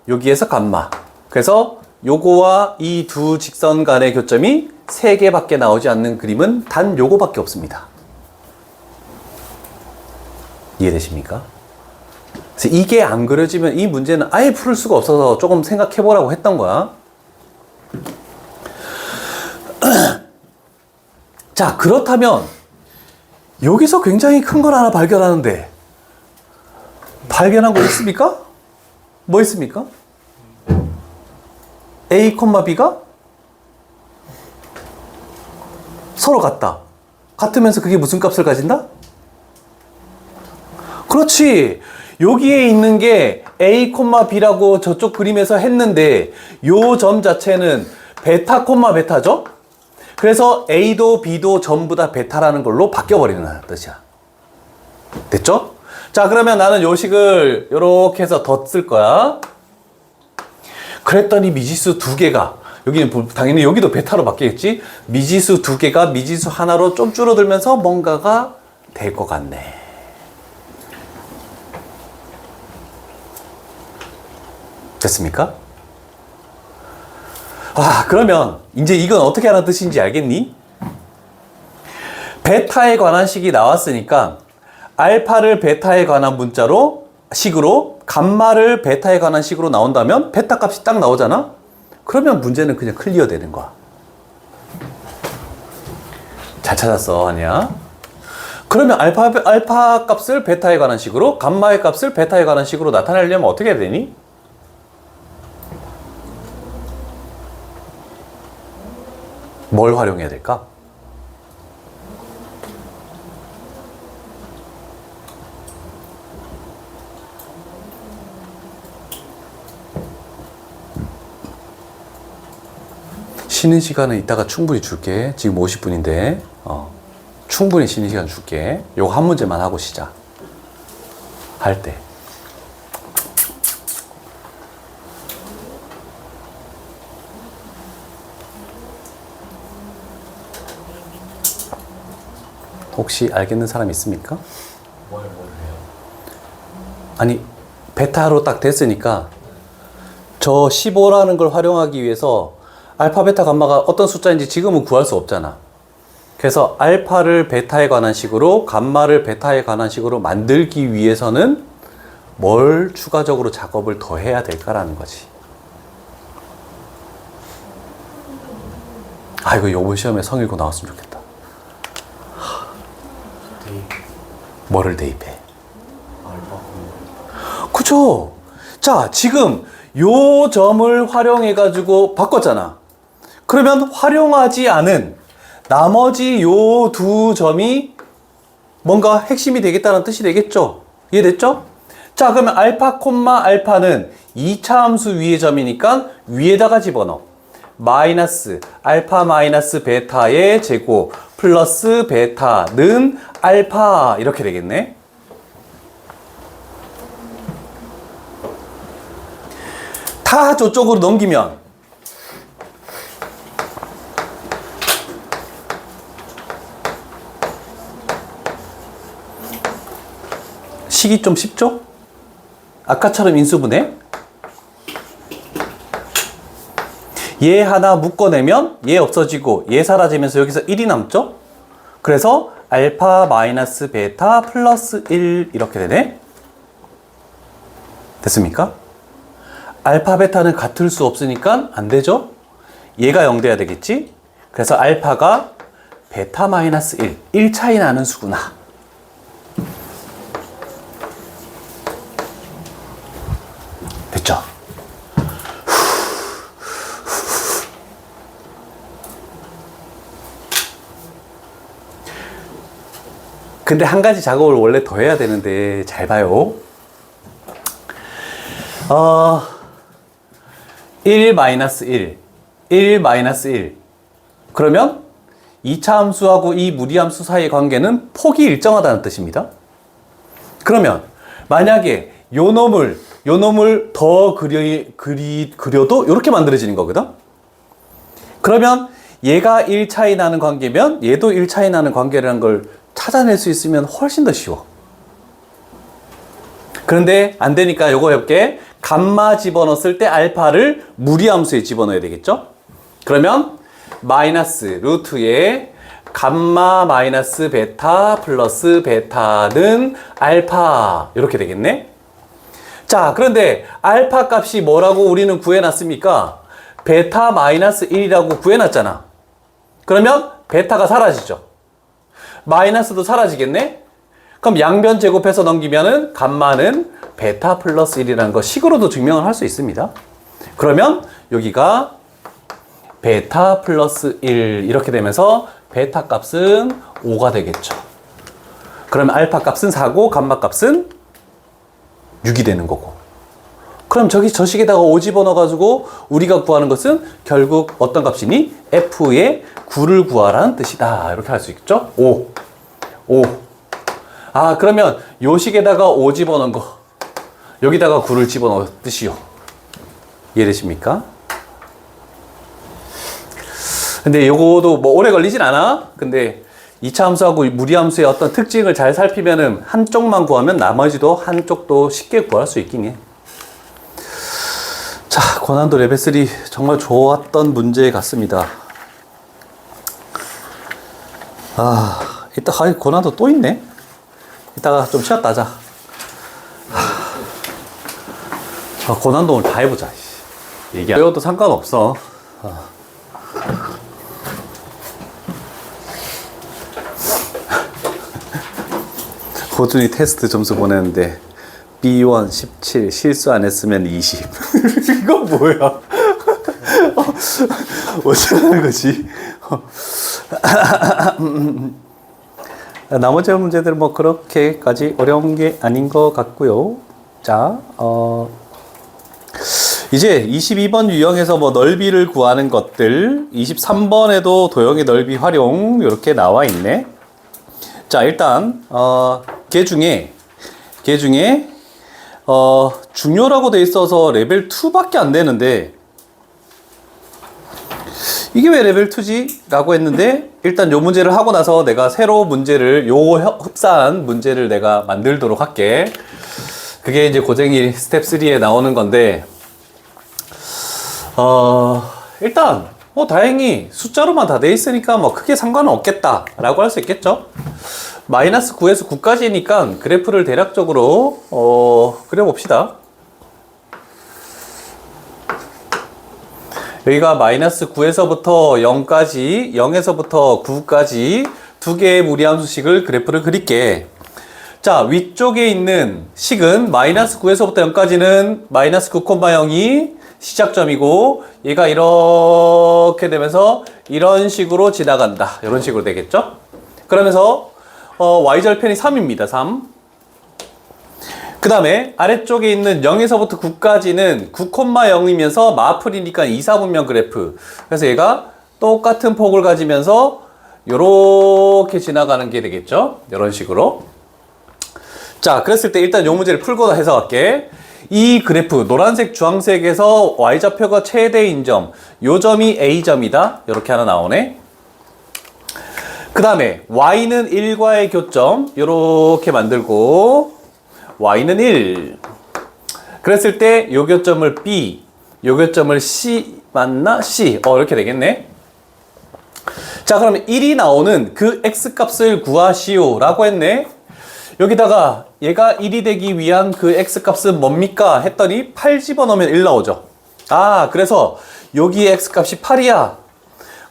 여기에서 감마. 그래서 요거와 이 두 직선 간의 교점이 3개밖에 나오지 않는 그림은 단 요거밖에 없습니다. 이해되십니까? 그래서 이게 안 그려지면 이 문제는 아예 풀 수가 없어서 조금 생각해 보라고 했던 거야. 자, 그렇다면 여기서 굉장히 큰 걸 하나 발견하는데 발견한 거 있습니까? 뭐 있습니까? A, B가 서로 같다. 같으면서 그게 무슨 값을 가진다? 그렇지. 여기에 있는 게 A, B라고 저쪽 그림에서 했는데 요 점 자체는 베타, 베타죠? 그래서 A도 B도 전부 다 베타라는 걸로 바뀌어버리는 뜻이야. 됐죠? 자, 그러면 나는 요 식을 요렇게 해서 덧쓸 거야. 그랬더니 미지수 두 개가, 여기는 당연히 여기도 베타로 바뀌겠지? 미지수 두 개가 미지수 하나로 좀 줄어들면서 뭔가가 될 것 같네. 됐습니까? 그러면 이제 이건 어떻게 하는 뜻인지 알겠니? 베타에 관한 식이 나왔으니까 알파를 베타에 관한 식으로 감마를 베타에 관한 식으로 나온다면 베타 값이 딱 나오잖아? 그러면 문제는 그냥 클리어 되는 거야. 잘 찾았어, 아니야? 그러면 알파 값을 베타에 관한 식으로, 감마의 값을 베타에 관한 식으로 나타내려면 어떻게 해야 되니? 뭘 활용해야 될까? 쉬는 시간은 이따가 충분히 줄게. 지금 50분인데 충분히 쉬는 시간 줄게. 요거 한 문제만 하고 시작. 할 때. 혹시 알겠는 사람 있습니까? 뭘 해요? 아니, 베타로 딱 됐으니까 저 15라는 걸 활용하기 위해서 알파, 베타, 감마가 어떤 숫자인지 지금은 구할 수 없잖아. 그래서 알파를 베타에 관한 식으로, 감마를 베타에 관한 식으로 만들기 위해서는 뭘 추가적으로 작업을 더 해야 될까라는 거지. 이거 요번 시험에 성일고 나왔으면 좋겠다. 대입. 뭐를 대입해? 알파. 그쵸? 자, 지금 요 점을 활용해가지고 바꿨잖아. 그러면 활용하지 않은 나머지 요 두 점이 뭔가 핵심이 되겠다는 뜻이 되겠죠? 이해됐죠? 자, 그러면 알파, 알파는 2차 함수 위의 점이니까 위에다가 집어넣어. 마이너스 알파 마이너스 베타의 제곱 플러스 베타는 알파 이렇게 되겠네. 다 저쪽으로 넘기면 식이 좀 쉽죠? 아까처럼 인수분해. 얘 하나 묶어내면 얘 없어지고 얘 사라지면서 여기서 1이 남죠? 그래서 알파 마이너스 베타 플러스 1 이렇게 되네. 됐습니까? 알파 베타는 같을 수 없으니까 안 되죠? 얘가 0 돼야 되겠지? 그래서 알파가 베타 마이너스 1 차이 나는 수구나. 됐죠? 근데 한 가지 작업을 원래 더 해야 되는데 잘 봐요. 1 마이너스 1 1 마이너스 1 그러면 2차 함수하고 이 무리함수 사이의 관계는 폭이 일정하다는 뜻입니다. 그러면 만약에 요 놈을 더 그려도 이렇게 만들어지는 거거든. 그러면 얘가 1 차이 나는 관계면 얘도 1 차이 나는 관계라는 걸 찾아낼 수 있으면 훨씬 더 쉬워. 그런데 안 되니까 요거 해볼게. 감마 집어넣었을 때 알파를 무리함수에 집어넣어야 되겠죠? 그러면 마이너스 루트에 감마 마이너스 베타 플러스 베타는 알파 이렇게 되겠네. 자, 그런데 알파 값이 뭐라고 우리는 구해놨습니까? 베타 마이너스 1이라고 구해놨잖아. 그러면 베타가 사라지죠. 마이너스도 사라지겠네. 그럼 양변 제곱해서 넘기면은 감마는 베타 플러스 1이라는 거 식으로도 증명을 할 수 있습니다. 그러면 여기가 베타 플러스 1 이렇게 되면서 베타 값은 5가 되겠죠. 그러면 알파 값은 4고 감마 값은 6이 되는 거고. 그럼 저기 저 식에다가 5 집어넣어가지고 우리가 구하는 것은 결국 어떤 값이니? F의 9를 구하라는 뜻이다. 이렇게 할 수 있겠죠? 5. 아, 그러면 요 식에다가 5 집어넣은 거 여기다가 9를 집어넣은 뜻이요. 이해되십니까? 근데 요거도 뭐 오래 걸리진 않아. 근데 2차 함수하고 무리함수의 어떤 특징을 잘 살피면은 한쪽만 구하면 나머지도 한쪽도 쉽게 구할 수 있긴 해. 자, 고난도 레벨 3 정말 좋았던 문제 같습니다. 이따 고난도 또 있네. 이따가 좀 쉬었다 하자. 고난도 오늘 다 해보자. 배워도 상관없어. 호준이 테스트 점수 보냈는데 B1 17 실수 안 했으면 20. 이거 뭐야? 어쩌라는 거지? 나머지 문제들은 뭐 그렇게까지 어려운 게 아닌 것 같고요. 자, 이제 22번 유형에서 뭐 넓이를 구하는 것들, 23번에도 도형의 넓이 활용 이렇게 나와 있네. 자, 일단 걔 중에 중요라고 돼 있어서 레벨 2밖에 안 되는데 이게 왜 레벨 2지? 라고 했는데 일단 요 문제를 하고 나서 내가 새로 문제를 요 흡사한 문제를 내가 만들도록 할게. 그게 이제 고쟁이 스텝 3에 나오는 건데 일단 뭐 다행히 숫자로만 다 돼 있으니까 뭐 크게 상관은 없겠다 라고 할 수 있겠죠. 마이너스 9에서 9까지니까 그래프를 대략적으로 그려봅시다. 여기가 마이너스 9에서부터 0까지 0에서부터 9까지 두 개의 무리함수식을 그래프를 그릴게. 자, 위쪽에 있는 식은 마이너스 9에서부터 0까지는 마이너스 9,0이 시작점이고 얘가 이렇게 되면서 이런 식으로 지나간다. 이런 식으로 되겠죠? 그러면서 y절편이 3입니다. 3. 그 다음에 아래쪽에 있는 0에서부터 9까지는 9,0이면서 마플이니까 2, 4분면 그래프. 그래서 얘가 똑같은 폭을 가지면서 요렇게 지나가는 게 되겠죠? 이런 식으로. 자, 그랬을 때 일단 요 문제를 풀고 해석할게. 이 그래프 노란색 주황색에서 y좌표가 최대인 점, 요 점이 a점이다. 이렇게 하나 나오네. 그 다음에 y는 1과의 교점 이렇게 만들고 y는 1. 그랬을 때 요 교점을 b, 요 교점을 c 맞나? c. 이렇게 되겠네. 자, 그러면 1이 나오는 그 x값을 구하시오 라고 했네. 여기다가 얘가 1이 되기 위한 그 x값은 뭡니까? 했더니 8 집어넣으면 1 나오죠. 아, 그래서 여기에 x값이 8이야.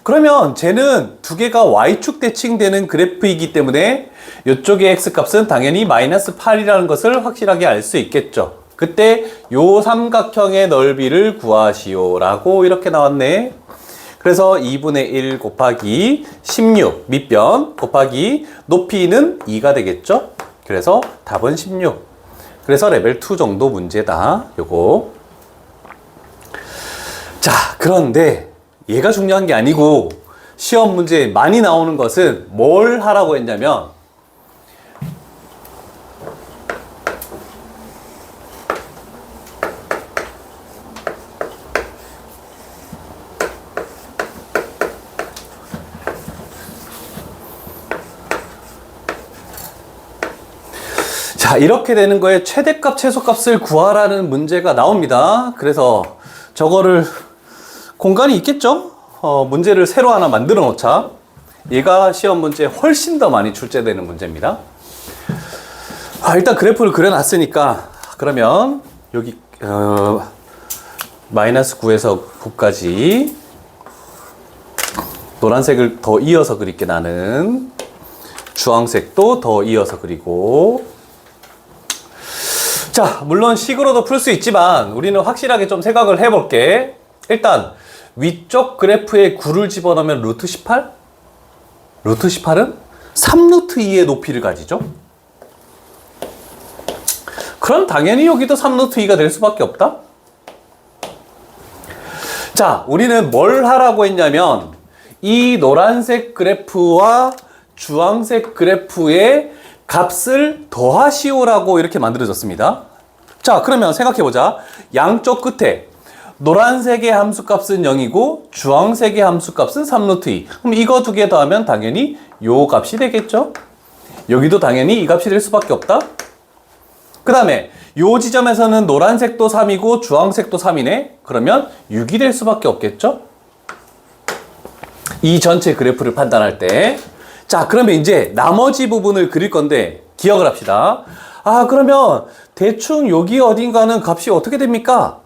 그러면 쟤는 두 개가 y축 대칭되는 그래프이기 때문에 이쪽의 x값은 당연히 마이너스 8이라는 것을 확실하게 알 수 있겠죠. 그때 요 삼각형의 넓이를 구하시오 라고 이렇게 나왔네. 그래서 2분의 1 곱하기 16 밑변 곱하기 높이는 2가 되겠죠. 그래서 답은 16. 그래서 레벨 2 정도 문제다. 요거. 자, 그런데 얘가 중요한 게 아니고 시험 문제에 많이 나오는 것은 뭘 하라고 했냐면 자, 이렇게 되는 거에 최대값, 최소값을 구하라는 문제가 나옵니다. 그래서 저거를 공간이 있겠죠? 문제를 새로 하나 만들어 놓자. 얘가 시험 문제에 훨씬 더 많이 출제되는 문제입니다. 일단 그래프를 그려놨으니까 그러면 여기 마이너스 9에서 9까지 노란색을 더 이어서 그릴게. 나는 주황색도 더 이어서 그리고 자, 물론 식으로도 풀 수 있지만 우리는 확실하게 좀 생각을 해볼게. 일단 위쪽 그래프에 9를 집어넣으면 루트 18? 루트 18은 3루트 2의 높이를 가지죠. 그럼 당연히 여기도 3루트 2가 될 수밖에 없다. 자, 우리는 뭘 하라고 했냐면 이 노란색 그래프와 주황색 그래프의 값을 더하시오라고 이렇게 만들어졌습니다. 자, 그러면 생각해보자. 양쪽 끝에 노란색의 함수값은 0이고 주황색의 함수값은 3루트 2. 그럼 이거 두 개 더하면 당연히 요 값이 되겠죠? 여기도 당연히 이 값이 될 수밖에 없다. 그 다음에 요 지점에서는 노란색도 3이고 주황색도 3이네. 그러면 6이 될 수밖에 없겠죠? 이 전체 그래프를 판단할 때. 자, 그러면 이제 나머지 부분을 그릴 건데 기억을 합시다. 아, 그러면 대충 여기 어딘가는 값이 어떻게 됩니까?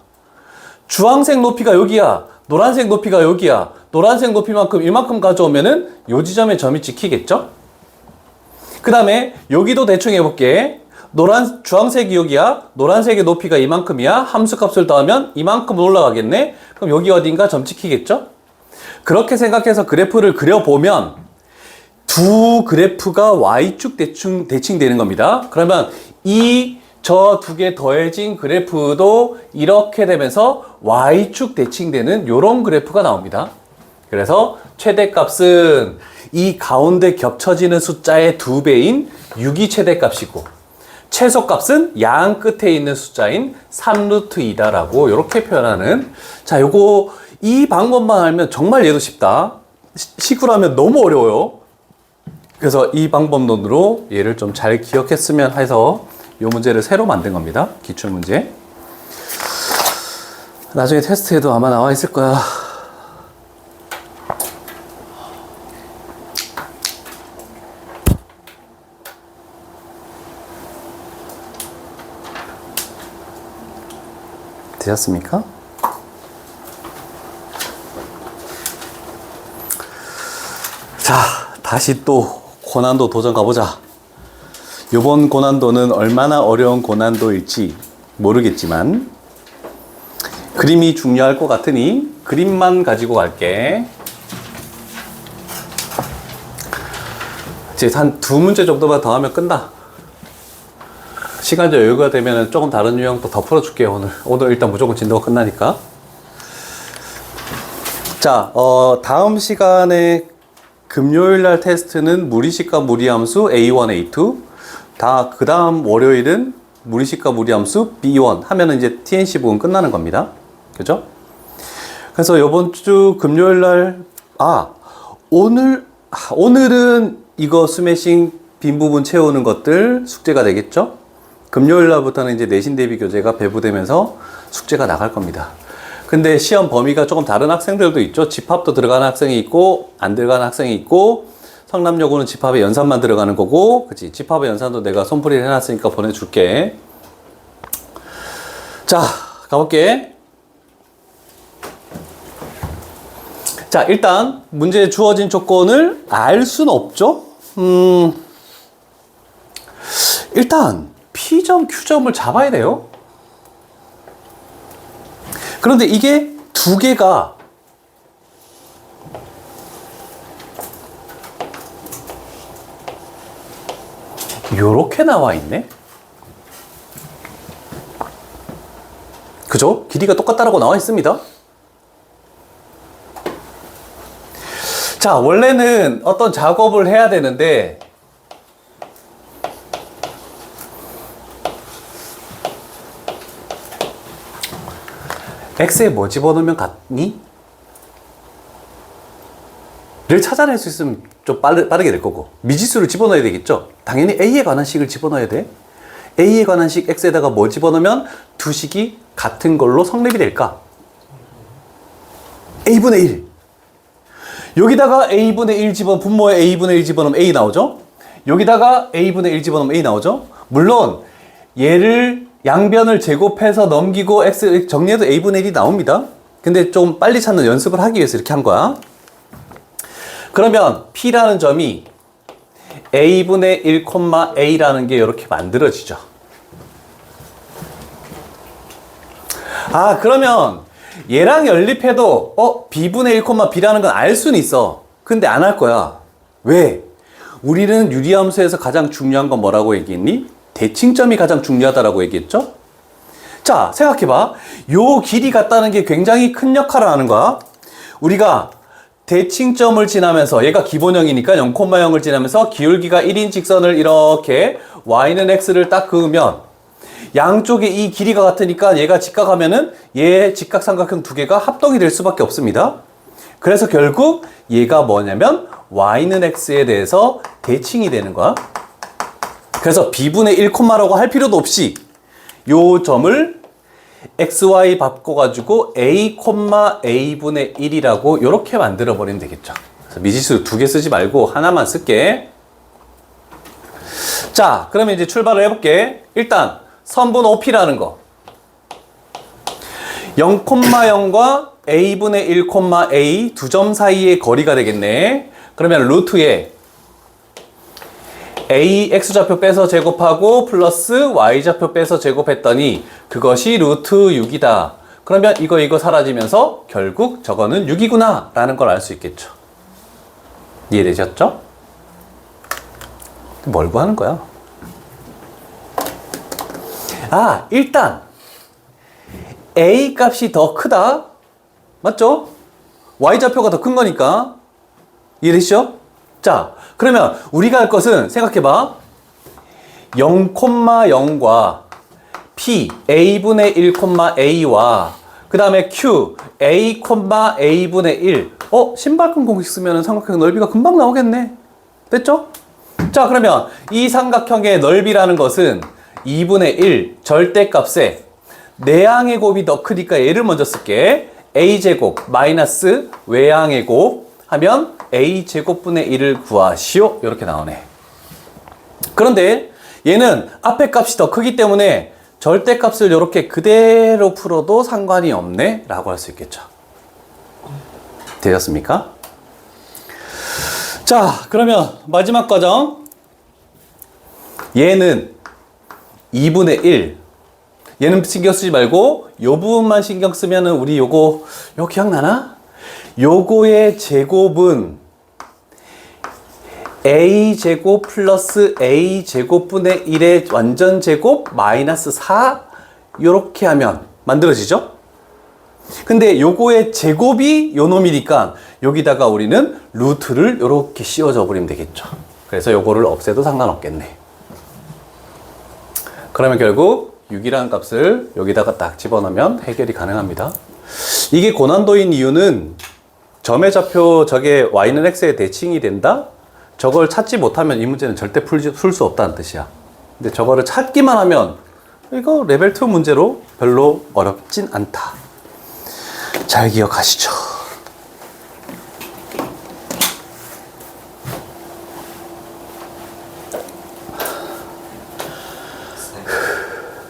주황색 높이가 여기야. 노란색 높이가 여기야. 노란색 높이만큼 이만큼 가져오면은 요 지점에 점이 찍히겠죠? 그 다음에 여기도 대충 해볼게. 주황색이 여기야. 노란색의 높이가 이만큼이야. 함수값을 더하면 이만큼 올라가겠네. 그럼 여기 어딘가 점 찍히겠죠? 그렇게 생각해서 그래프를 그려보면 두 그래프가 Y축 대칭되는 겁니다. 그러면 저 두 개 더해진 그래프도 이렇게 되면서 Y축 대칭되는 이런 그래프가 나옵니다. 그래서 최대값은 이 가운데 겹쳐지는 숫자의 2배인 6이 최대값이고 최소값은 양 끝에 있는 숫자인 3루트 2다라고 이렇게 표현하는. 자, 이 방법만 알면 정말 얘도 쉽다. 식으로 하면 너무 어려워요. 그래서 이 방법론으로 얘를 좀 잘 기억했으면 해서 이 문제를 새로 만든 겁니다. 기출문제. 나중에 테스트에도 아마 나와 있을 거야. 되셨습니까? 자, 다시 또 고난도 도전 가보자. 이번 고난도는 얼마나 어려운 고난도일지 모르겠지만 그림이 중요할 것 같으니 그림만 가지고 갈게. 이제 한 2문제 정도만 더 하면 끝나. 시간적 여유가 되면 조금 다른 유형 또 더 풀어줄게요. 오늘 일단 무조건 진도가 끝나니까. 자, 다음 시간에 금요일 날 테스트는 무리식과 무리함수 A1, A2. 그 다음 월요일은 무리식과 무리함수 B1 하면은 이제 TNC 부분 끝나는 겁니다. 그죠? 그래서 이번 주 금요일 날, 오늘은 이거 스매싱 빈 부분 채우는 것들 숙제가 되겠죠? 금요일 날부터는 이제 내신 대비 교재가 배부되면서 숙제가 나갈 겁니다. 근데 시험 범위가 조금 다른 학생들도 있죠. 집합도 들어가는 학생이 있고 안 들어가는 학생이 있고 성남여고는 집합에 연산만 들어가는 거고, 그치? 집합에 연산도 내가 손풀이를 해놨으니까 보내줄게. 자, 가볼게. 자, 일단 문제에 주어진 조건을 알 수는 없죠. 일단 P점, Q점을 잡아야 돼요. 그런데 이게 두 개가 요렇게 나와 있네. 그죠? 길이가 똑같다라고 나와 있습니다. 자, 원래는 어떤 작업을 해야 되는데 X에 뭐 집어넣으면 같니? 를 찾아낼 수 있으면 좀 빠르게 될 거고, 미지수를 집어넣어야 되겠죠. 당연히 A에 관한 식을 집어넣어야 돼. A에 관한 식 X에다가 뭐 집어넣으면 두 식이 같은 걸로 성립이 될까? A분의 1. 여기다가 A분의 1 분모에 A분의 1 집어넣으면 A 나오죠? 여기다가 A분의 1 집어넣으면 A 나오죠? 물론 얘를 양변을 제곱해서 넘기고 X 정리해도 A분의 1이 나옵니다. 근데 좀 빨리 찾는 연습을 하기 위해서 이렇게 한 거야. 그러면 P라는 점이 A분의 1, A라는 게 이렇게 만들어지죠. 아, 그러면 얘랑 연립해도 B분의 1, B라는 건 알 수는 있어. 근데 안 할 거야. 왜? 우리는 유리함수에서 가장 중요한 건 뭐라고 얘기했니? 대칭점이 가장 중요하다라고 얘기했죠? 자, 생각해봐. 요 길이 같다는 게 굉장히 큰 역할을 하는 거야. 우리가 대칭점을 지나면서 얘가 기본형이니까 0,0을 지나면서 기울기가 1인 직선을 이렇게 y는 x를 딱 그으면 양쪽에 이 길이가 같으니까 얘가 직각하면은 얘 직각삼각형 두 개가 합동이 될 수밖에 없습니다. 그래서 결국 얘가 뭐냐면 y는 x에 대해서 대칭이 되는 거야. 그래서 b분의 1,라고 할 필요도 없이 요 점을 xy 바꿔가지고 a, a분의 1이라고 이렇게 만들어 버리면 되겠죠. 그래서 미지수 두 개 쓰지 말고 하나만 쓸게. 자, 그러면 이제 출발을 해볼게. 일단 선분 OP라는 거 0,0과 a분의 1, a 두 점 사이의 거리가 되겠네. 그러면 루트에 a x좌표 빼서 제곱하고 플러스 y좌표 빼서 제곱했더니 그것이 루트 6이다. 그러면 이거 사라지면서 결국 저거는 6이구나 라는 걸 알 수 있겠죠. 이해되셨죠? 뭘 구하는 거야? 아, 일단 a 값이 더 크다. 맞죠? y좌표가 더 큰 거니까. 이해되시죠? 자, 그러면 우리가 할 것은 생각해봐. 0,0과 p a분의 1, a와 그 다음에 q a, a분의 1 신발끈 공식 쓰면 삼각형 넓이가 금방 나오겠네. 됐죠? 자, 그러면 이 삼각형의 넓이라는 것은 2분의 1 절대값에 내항의 곱이 더 크니까 얘를 먼저 쓸게. a제곱 마이너스 외항의 곱 하면 a제곱분의 1을 구하시오. 이렇게 나오네. 그런데 얘는 앞에 값이 더 크기 때문에 절대값을 이렇게 그대로 풀어도 상관이 없네 라고 할 수 있겠죠. 되셨습니까? 자, 그러면 마지막 과정. 얘는 2분의 1. 얘는 신경 쓰지 말고 요 부분만 신경 쓰면은 우리 요거 기억나나? 요거의 제곱은 a제곱 플러스 a제곱분의 1의 완전 제곱 마이너스 4 요렇게 하면 만들어지죠? 근데 요거의 제곱이 요 놈이니까 여기다가 우리는 루트를 요렇게 씌워줘 버리면 되겠죠. 그래서 요거를 없애도 상관없겠네. 그러면 결국 6이라는 값을 여기다가 딱 집어넣으면 해결이 가능합니다. 이게 고난도인 이유는 점의 좌표 저게 y는 x에 대칭이 된다? 저걸 찾지 못하면 이 문제는 절대 풀 수 없다는 뜻이야. 근데 저거를 찾기만 하면 이거 레벨 2 문제로 별로 어렵진 않다. 잘 기억하시죠?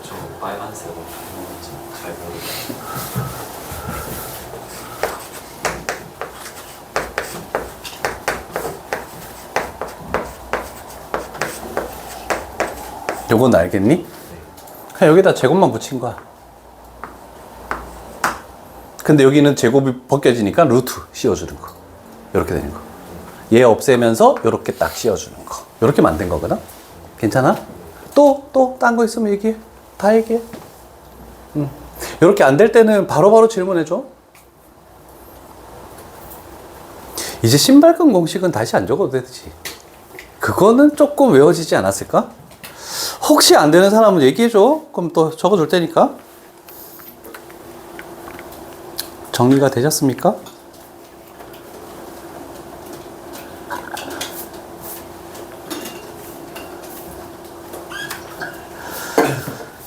저 빨간색으로 잘 모르겠어요. 요건 알겠니? 그냥 여기다 제곱만 붙인 거야. 근데 여기는 제곱이 벗겨지니까 루트 씌워주는 거. 이렇게 되는 거. 얘 없애면서 이렇게 딱 씌워주는 거. 이렇게 만든 거거든? 괜찮아? 또 딴 거 있으면 얘기해. 다 얘기해. 이렇게 안 될 때는 바로바로 질문해줘. 이제 신발끈 공식은 다시 안 적어도 되지. 그거는 조금 외워지지 않았을까? 혹시 안 되는 사람은 얘기해줘. 그럼 또 적어줄 테니까. 정리가 되셨습니까?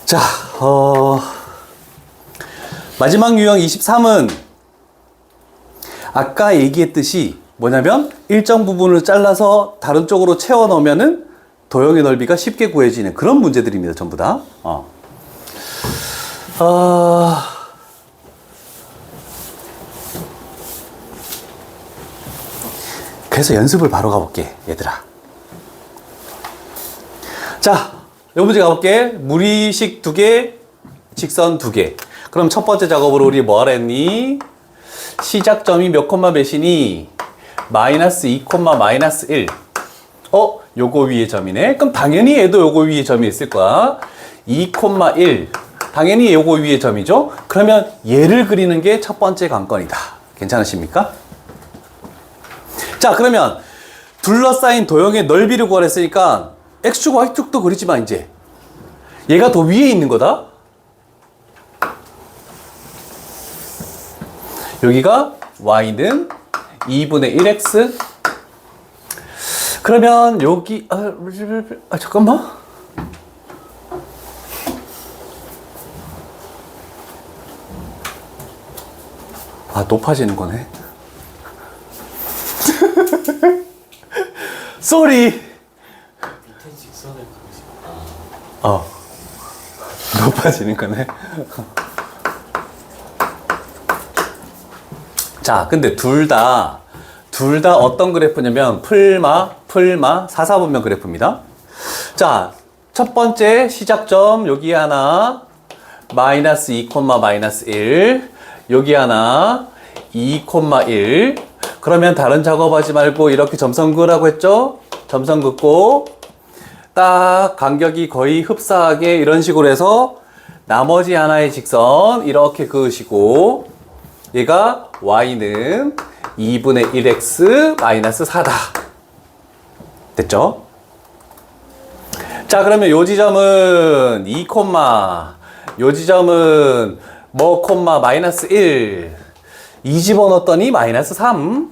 자, 마지막 유형 23은 아까 얘기했듯이 뭐냐면 일정 부분을 잘라서 다른 쪽으로 채워 넣으면은 도형의 넓이가 쉽게 구해지는 그런 문제들입니다. 전부 다. 그래서 연습을 바로 가볼게, 얘들아. 자, 요 문제 가볼게. 무리식 2개, 직선 2개. 그럼 첫 번째 작업으로 우리 뭐 하라 했니? 시작점이 몇 콤마 몇이니? 마이너스 2 콤마 마이너스 1. 요거 위에 점이네. 그럼 당연히 얘도 요거 위에 점이 있을 거야. 2 콤마 1. 당연히 요거 위에 점이죠. 그러면 얘를 그리는 게 첫 번째 관건이다. 괜찮으십니까? 자, 그러면 둘러싸인 도형의 넓이를 구하랬으니까 x축, y축도 그리지만 이제 얘가 더 위에 있는 거다. 여기가 y는 2분의 1x. 그러면 여기 잠깐만. 높아지는 거네. 쏘리. 밑에 직선을 그리시면 높아지는 거네. 자, 근데 둘 다 어떤 그래프냐면 풀마, 사사분면 그래프입니다. 자, 첫 번째 시작점 여기 하나 마이너스 2 콤마 마이너스 1, 여기 하나 2 콤마 1. 그러면 다른 작업하지 말고 이렇게 점선 그으라고 했죠? 점선 긋고 딱 간격이 거의 흡사하게 이런 식으로 해서 나머지 하나의 직선 이렇게 그으시고 얘가 y는 2분의 1x 마이너스 4다. 됐죠? 자, 그러면 요 지점은 2 콤마, 요 지점은 뭐 콤마 마이너스 1. 이 집어넣었더니 마이너스 3.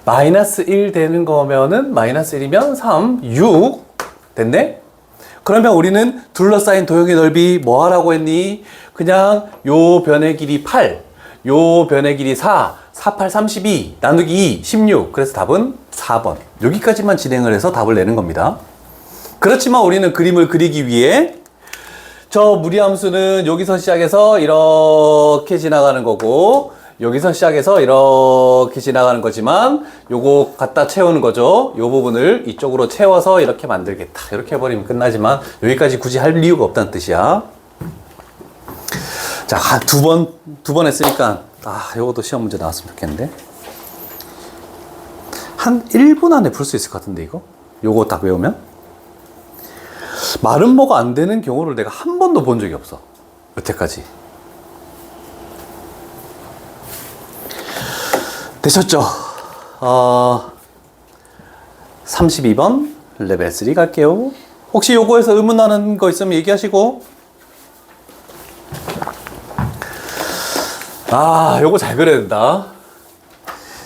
마이너스 1 되는 거면은 마이너스 1이면 3, 6. 됐네? 그러면 우리는 둘러싸인 도형의 넓이 뭐 하라고 했니? 그냥 요 변의 길이 8, 요 변의 길이 4, 4, 8, 32, 나누기 2, 16. 그래서 답은 4번. 여기까지만 진행을 해서 답을 내는 겁니다. 그렇지만 우리는 그림을 그리기 위해 저 무리함수는 여기서 시작해서 이렇게 지나가는 거고 여기서 시작해서 이렇게 지나가는 거지만 요거 갖다 채우는 거죠. 요 부분을 이쪽으로 채워서 이렇게 만들겠다. 이렇게 해버리면 끝나지만 여기까지 굳이 할 이유가 없다는 뜻이야. 자, 두 번 했으니까 요것도 시험 문제 나왔으면 좋겠는데 한 1분 안에 풀 수 있을 것 같은데 이거? 요거 딱 외우면? 마름모가 안 되는 경우를 내가 한 번도 본 적이 없어. 여태까지. 되셨죠? 32번 레벨 3 갈게요. 혹시 요거에서 의문 나는 거 있으면 얘기하시고. 요거 잘 그려야 된다.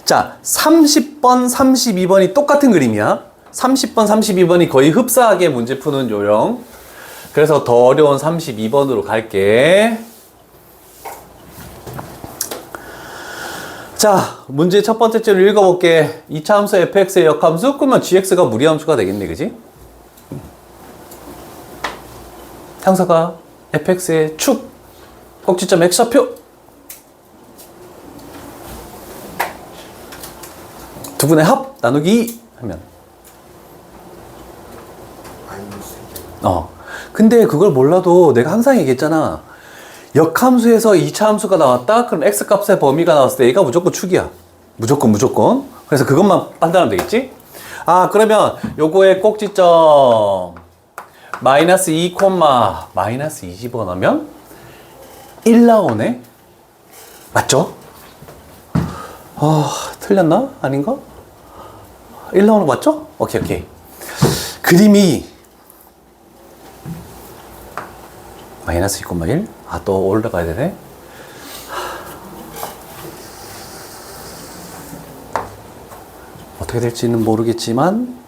자, 30번, 32번이 똑같은 그림이야. 30번, 32번이 거의 흡사하게 문제 푸는 요령. 그래서 더 어려운 32번으로 갈게. 자, 문제 첫 번째 줄을 읽어볼게. 2차 함수 fx의 역함수? 그러면 gx가 무리함수가 되겠네, 그지? 향사가 fx의 축, 꼭지점 x좌표. 두 분의 합, 나누기 2 하면. 근데 그걸 몰라도 내가 항상 얘기했잖아. 역함수에서 2차 함수가 나왔다? 그럼 x값의 범위가 나왔을 때 얘가 무조건 축이야. 무조건. 그래서 그것만 판단하면 되겠지? 그러면 요거의 꼭지점 마이너스 2 콤마 마이너스 2 집어넣으면 1 나오네? 맞죠? 틀렸나? 아닌가? 1 나오는 거 맞죠? 오케이. 그림이 마이너스 2,1? 또 올라가야 되네. 어떻게 될지는 모르겠지만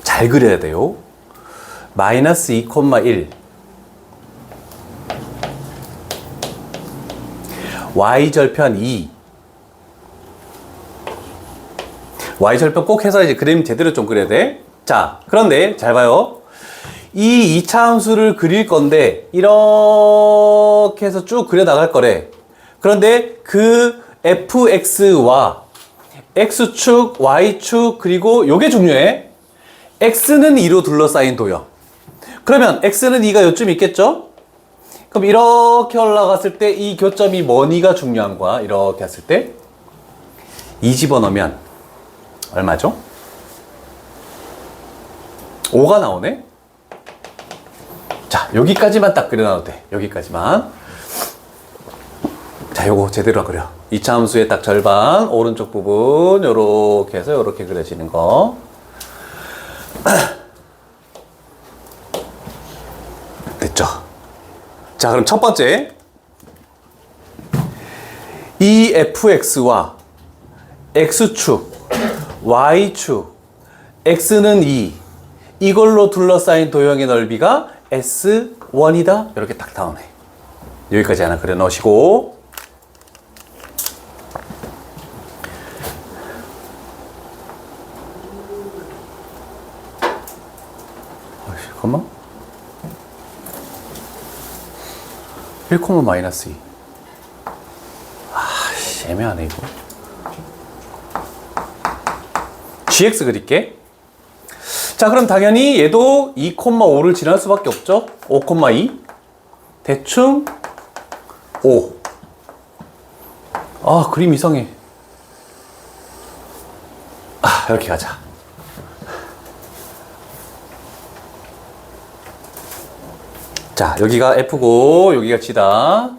잘 그려야 돼요. 마이너스 2,1 y절편 2 y절편 꼭 해서 이제 그림 제대로 좀 그려야 돼. 자, 그런데 잘 봐요. 이 2차 함수를 그릴 건데 이렇게 해서 쭉 그려 나갈 거래. 그런데 그 fx와 X축, Y축, 그리고 요게 중요해. X는 2로 둘러싸인 도형. 그러면 X는 2가 요쯤 있겠죠? 그럼 이렇게 올라갔을 때 이 교점이 뭐니가 중요한 거야. 이렇게 했을 때 2 집어넣으면 얼마죠? 5가 나오네? 자, 여기까지만 딱 그려놔도 돼. 여기까지만. 자, 요거 제대로 그려. 이차 함수의 딱 절반, 오른쪽 부분, 요렇게 해서 요렇게 그려지는 거. 됐죠? 자, 그럼 첫 번째. 이 fx와 x축, y축, x는 2. 이걸로 둘러싸인 도형의 넓이가 S1이다. 이렇게 딱 나오네. 여기까지 하나 그려 넣으시고. 잠깐만. 1, 마이너스 2. 아씨, 애매하네, 이거. gx 그릴게. 자, 그럼 당연히 얘도 2,5를 지날 수밖에 없죠? 5,2. 대충 5. 아, 그림 이상해. 아, 이렇게 가자. 자, 여기가 F고, 여기가 G다.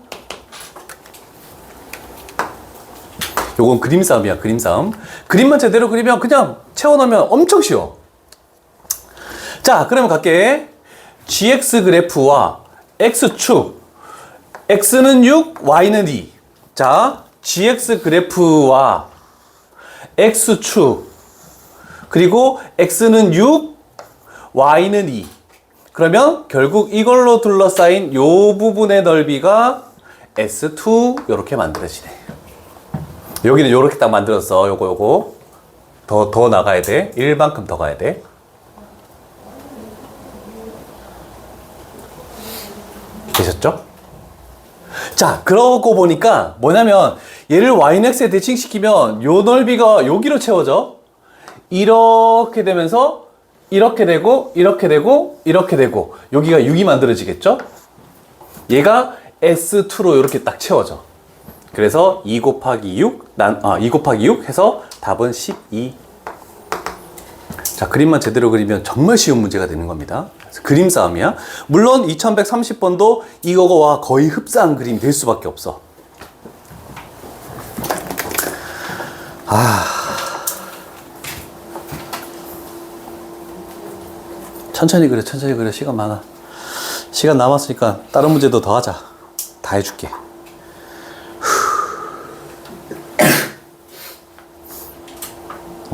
요건 그림 싸움이야, 그림 싸움. 그림만 제대로 그리면 그냥 채워넣으면 엄청 쉬워. 자, 그러면 갈게. GX 그래프와 X축. X는 6, Y는 2. 자, GX 그래프와 X축. 그리고 X는 6, Y는 2. 그러면 결국 이걸로 둘러싸인 요 부분의 넓이가 S2 요렇게 만들어지네. 여기는 요렇게 딱 만들었어. 요거 더 나가야 돼. 1만큼 더 가야 돼. 되셨죠? 자, 그러고 보니까 뭐냐면 얘를 yx에 대칭시키면 요 넓이가 여기로 채워져. 이렇게 되면서 이렇게 되고 이렇게 되고 이렇게 되고 여기가 6이 만들어지겠죠? 얘가 S2로 이렇게 딱 채워져. 그래서 2 곱하기 6 2 곱하기 6 해서 답은 12. 자, 그림만 제대로 그리면 정말 쉬운 문제가 되는 겁니다. 그림 싸움이야. 물론 2130번도 이거와 거의 흡사한 그림이 될 수밖에 없어. 천천히 그려, 천천히 그려. 시간 많아. 시간 남았으니까 다른 문제도 더 하자. 다 해줄게.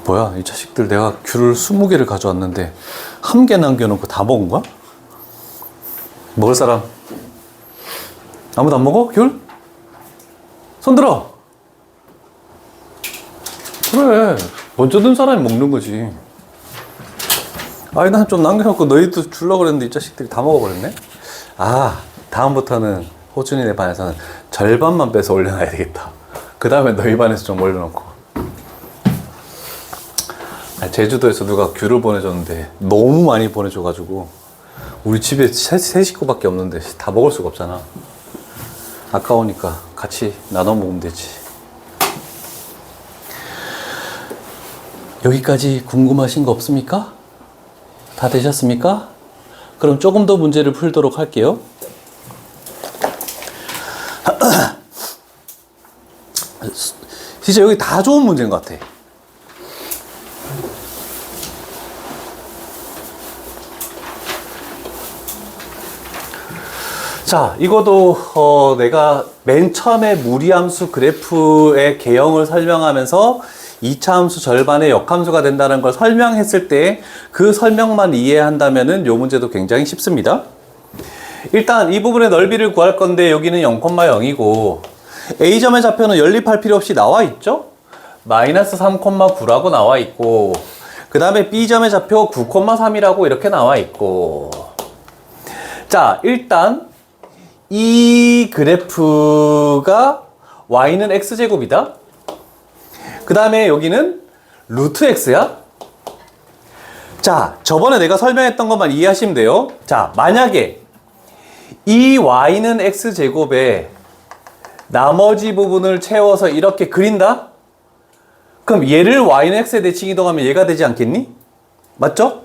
뭐야, 이 자식들 내가 귤을 20개를 가져왔는데 한 개 남겨놓고 다 먹은 거야? 먹을 사람? 아무도 안 먹어? 귤? 손 들어! 그래, 먼저 든 사람이 먹는 거지. 아니, 난 좀 남겨놓고 너희도 주려고 그랬는데 이 자식들이 다 먹어버렸네? 아, 다음부터는 호준이네 반에서는 절반만 빼서 올려놔야 되겠다. 그 다음에 너희 반에서 좀 올려놓고. 제주도에서 누가 귤을 보내줬는데 너무 많이 보내줘가지고 우리 집에 세 식구밖에 없는데 다 먹을 수가 없잖아. 아까우니까 같이 나눠 먹으면 되지. 여기까지 궁금하신 거 없습니까? 다 되셨습니까? 그럼 조금 더 문제를 풀도록 할게요. 진짜 여기 다 좋은 문제인 것 같아. 자, 이것도 내가 맨 처음에 무리함수 그래프의 개형을 설명하면서 2차 함수 절반의 역함수가 된다는 걸 설명했을 때 그 설명만 이해한다면은 요 문제도 굉장히 쉽습니다. 일단 이 부분의 넓이를 구할 건데 여기는 0,0이고 A점의 좌표는 연립할 필요 없이 나와 있죠? 마이너스 3,9라고 나와 있고 그 다음에 B점의 좌표 9,3이라고 이렇게 나와 있고 자, 일단 이 그래프가 y는 x제곱이다. 그 다음에 여기는 루트 x야. 자, 저번에 내가 설명했던 것만 이해하시면 돼요. 자, 만약에 이 y는 x제곱에 나머지 부분을 채워서 이렇게 그린다? 그럼 얘를 y는 x에 대칭 이동하면 얘가 되지 않겠니? 맞죠?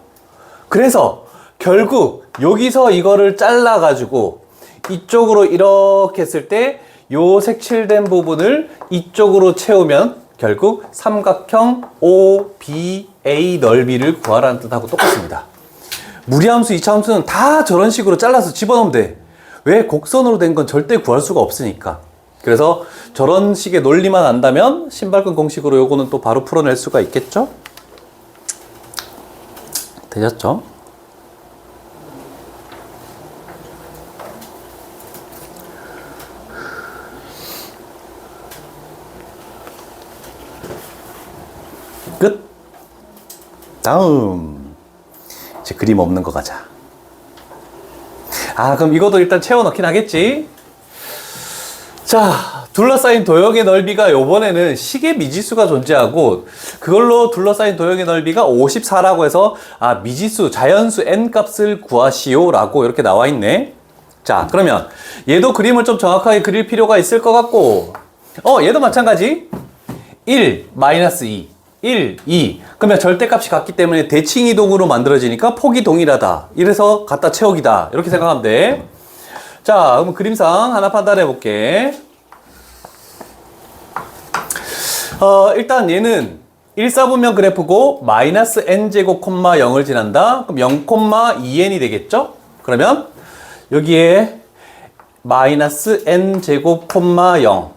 그래서 결국 여기서 이거를 잘라가지고 이쪽으로 이렇게 했을 때 요 색칠된 부분을 이쪽으로 채우면 결국 삼각형 OBA 넓이를 구하라는 뜻하고 똑같습니다. 무리함수, 이차함수는 다 저런 식으로 잘라서 집어넣으면 돼. 왜? 곡선으로 된 건 절대 구할 수가 없으니까. 그래서 저런 식의 논리만 안다면 신발끈 공식으로 요거는 또 바로 풀어낼 수가 있겠죠? 되셨죠? 끝. 다음. 이제 그림 없는 거 가자. 아, 그럼 이것도 일단 채워 넣긴 하겠지. 자, 둘러싸인 도형의 넓이가 요번에는 시계 미지수가 존재하고 그걸로 둘러싸인 도형의 넓이가 54라고 해서 아, 미지수, 자연수 n 값을 구하시오 라고 이렇게 나와 있네. 자, 그러면 얘도 그림을 좀 정확하게 그릴 필요가 있을 것 같고 얘도 마찬가지. 1, 마이너스 2, 1, 2. 그러면 절대값이 같기 때문에 대칭이동으로 만들어지니까 폭이 동일하다. 이래서 갖다 채우기다. 이렇게 생각하면 돼. 자, 그럼 그림상 하나 판단해 볼게. 일단 얘는 1사분면 그래프고 마이너스 n제곱 콤마 0을 지난다. 그럼 0 콤마 2n이 되겠죠? 그러면 여기에 마이너스 n제곱 콤마 0.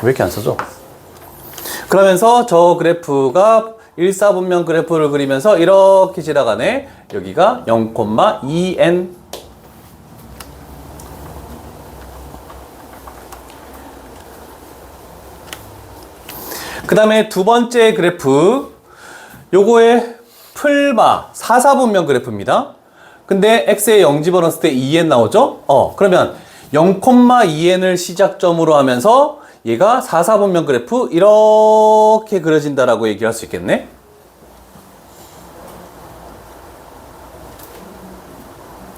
왜 이렇게 안 써져? 그러면서 저 그래프가 1사분면 그래프를 그리면서 이렇게 지나가네. 여기가 0, 2n. 그 다음에 두 번째 그래프. 요거의 풀마 4사분면 그래프입니다. 근데 x에 0 집어넣었을 때 2n 나오죠? 그러면 0, 2n을 시작점으로 하면서 얘가 4사분면 그래프 이렇게 그려진다라고 얘기할 수 있겠네.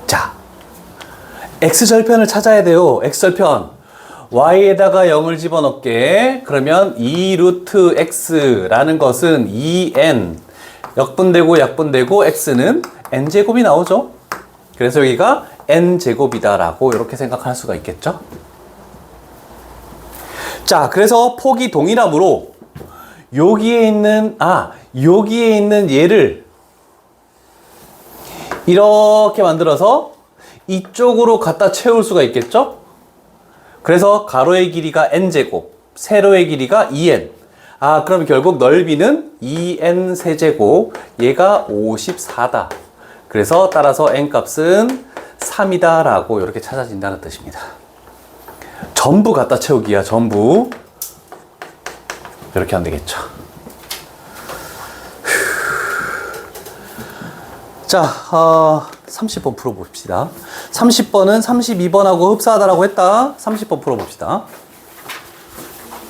자, x절편을 찾아야 돼요. x절편. y에다가 0을 집어넣게. 그러면 2루트 x라는 것은 2n. 역분되고 약분되고 x는 n제곱이 나오죠. 그래서 여기가 n제곱이다라고 이렇게 생각할 수가 있겠죠. 자, 그래서 폭이 동일하므로 여기에 있는 얘를 이렇게 만들어서 이쪽으로 갖다 채울 수가 있겠죠? 그래서 가로의 길이가 n제곱, 세로의 길이가 2n. 그럼 결국 넓이는 2n 세제곱, 얘가 54다. 그래서 따라서 n 값은 3이다 라고 이렇게 찾아진다는 뜻입니다. 전부 갖다 채우기야, 전부. 이렇게 하면 되겠죠. 자, 30번 풀어봅시다. 30번은 32번하고 흡사하다라고 했다. 30번 풀어봅시다.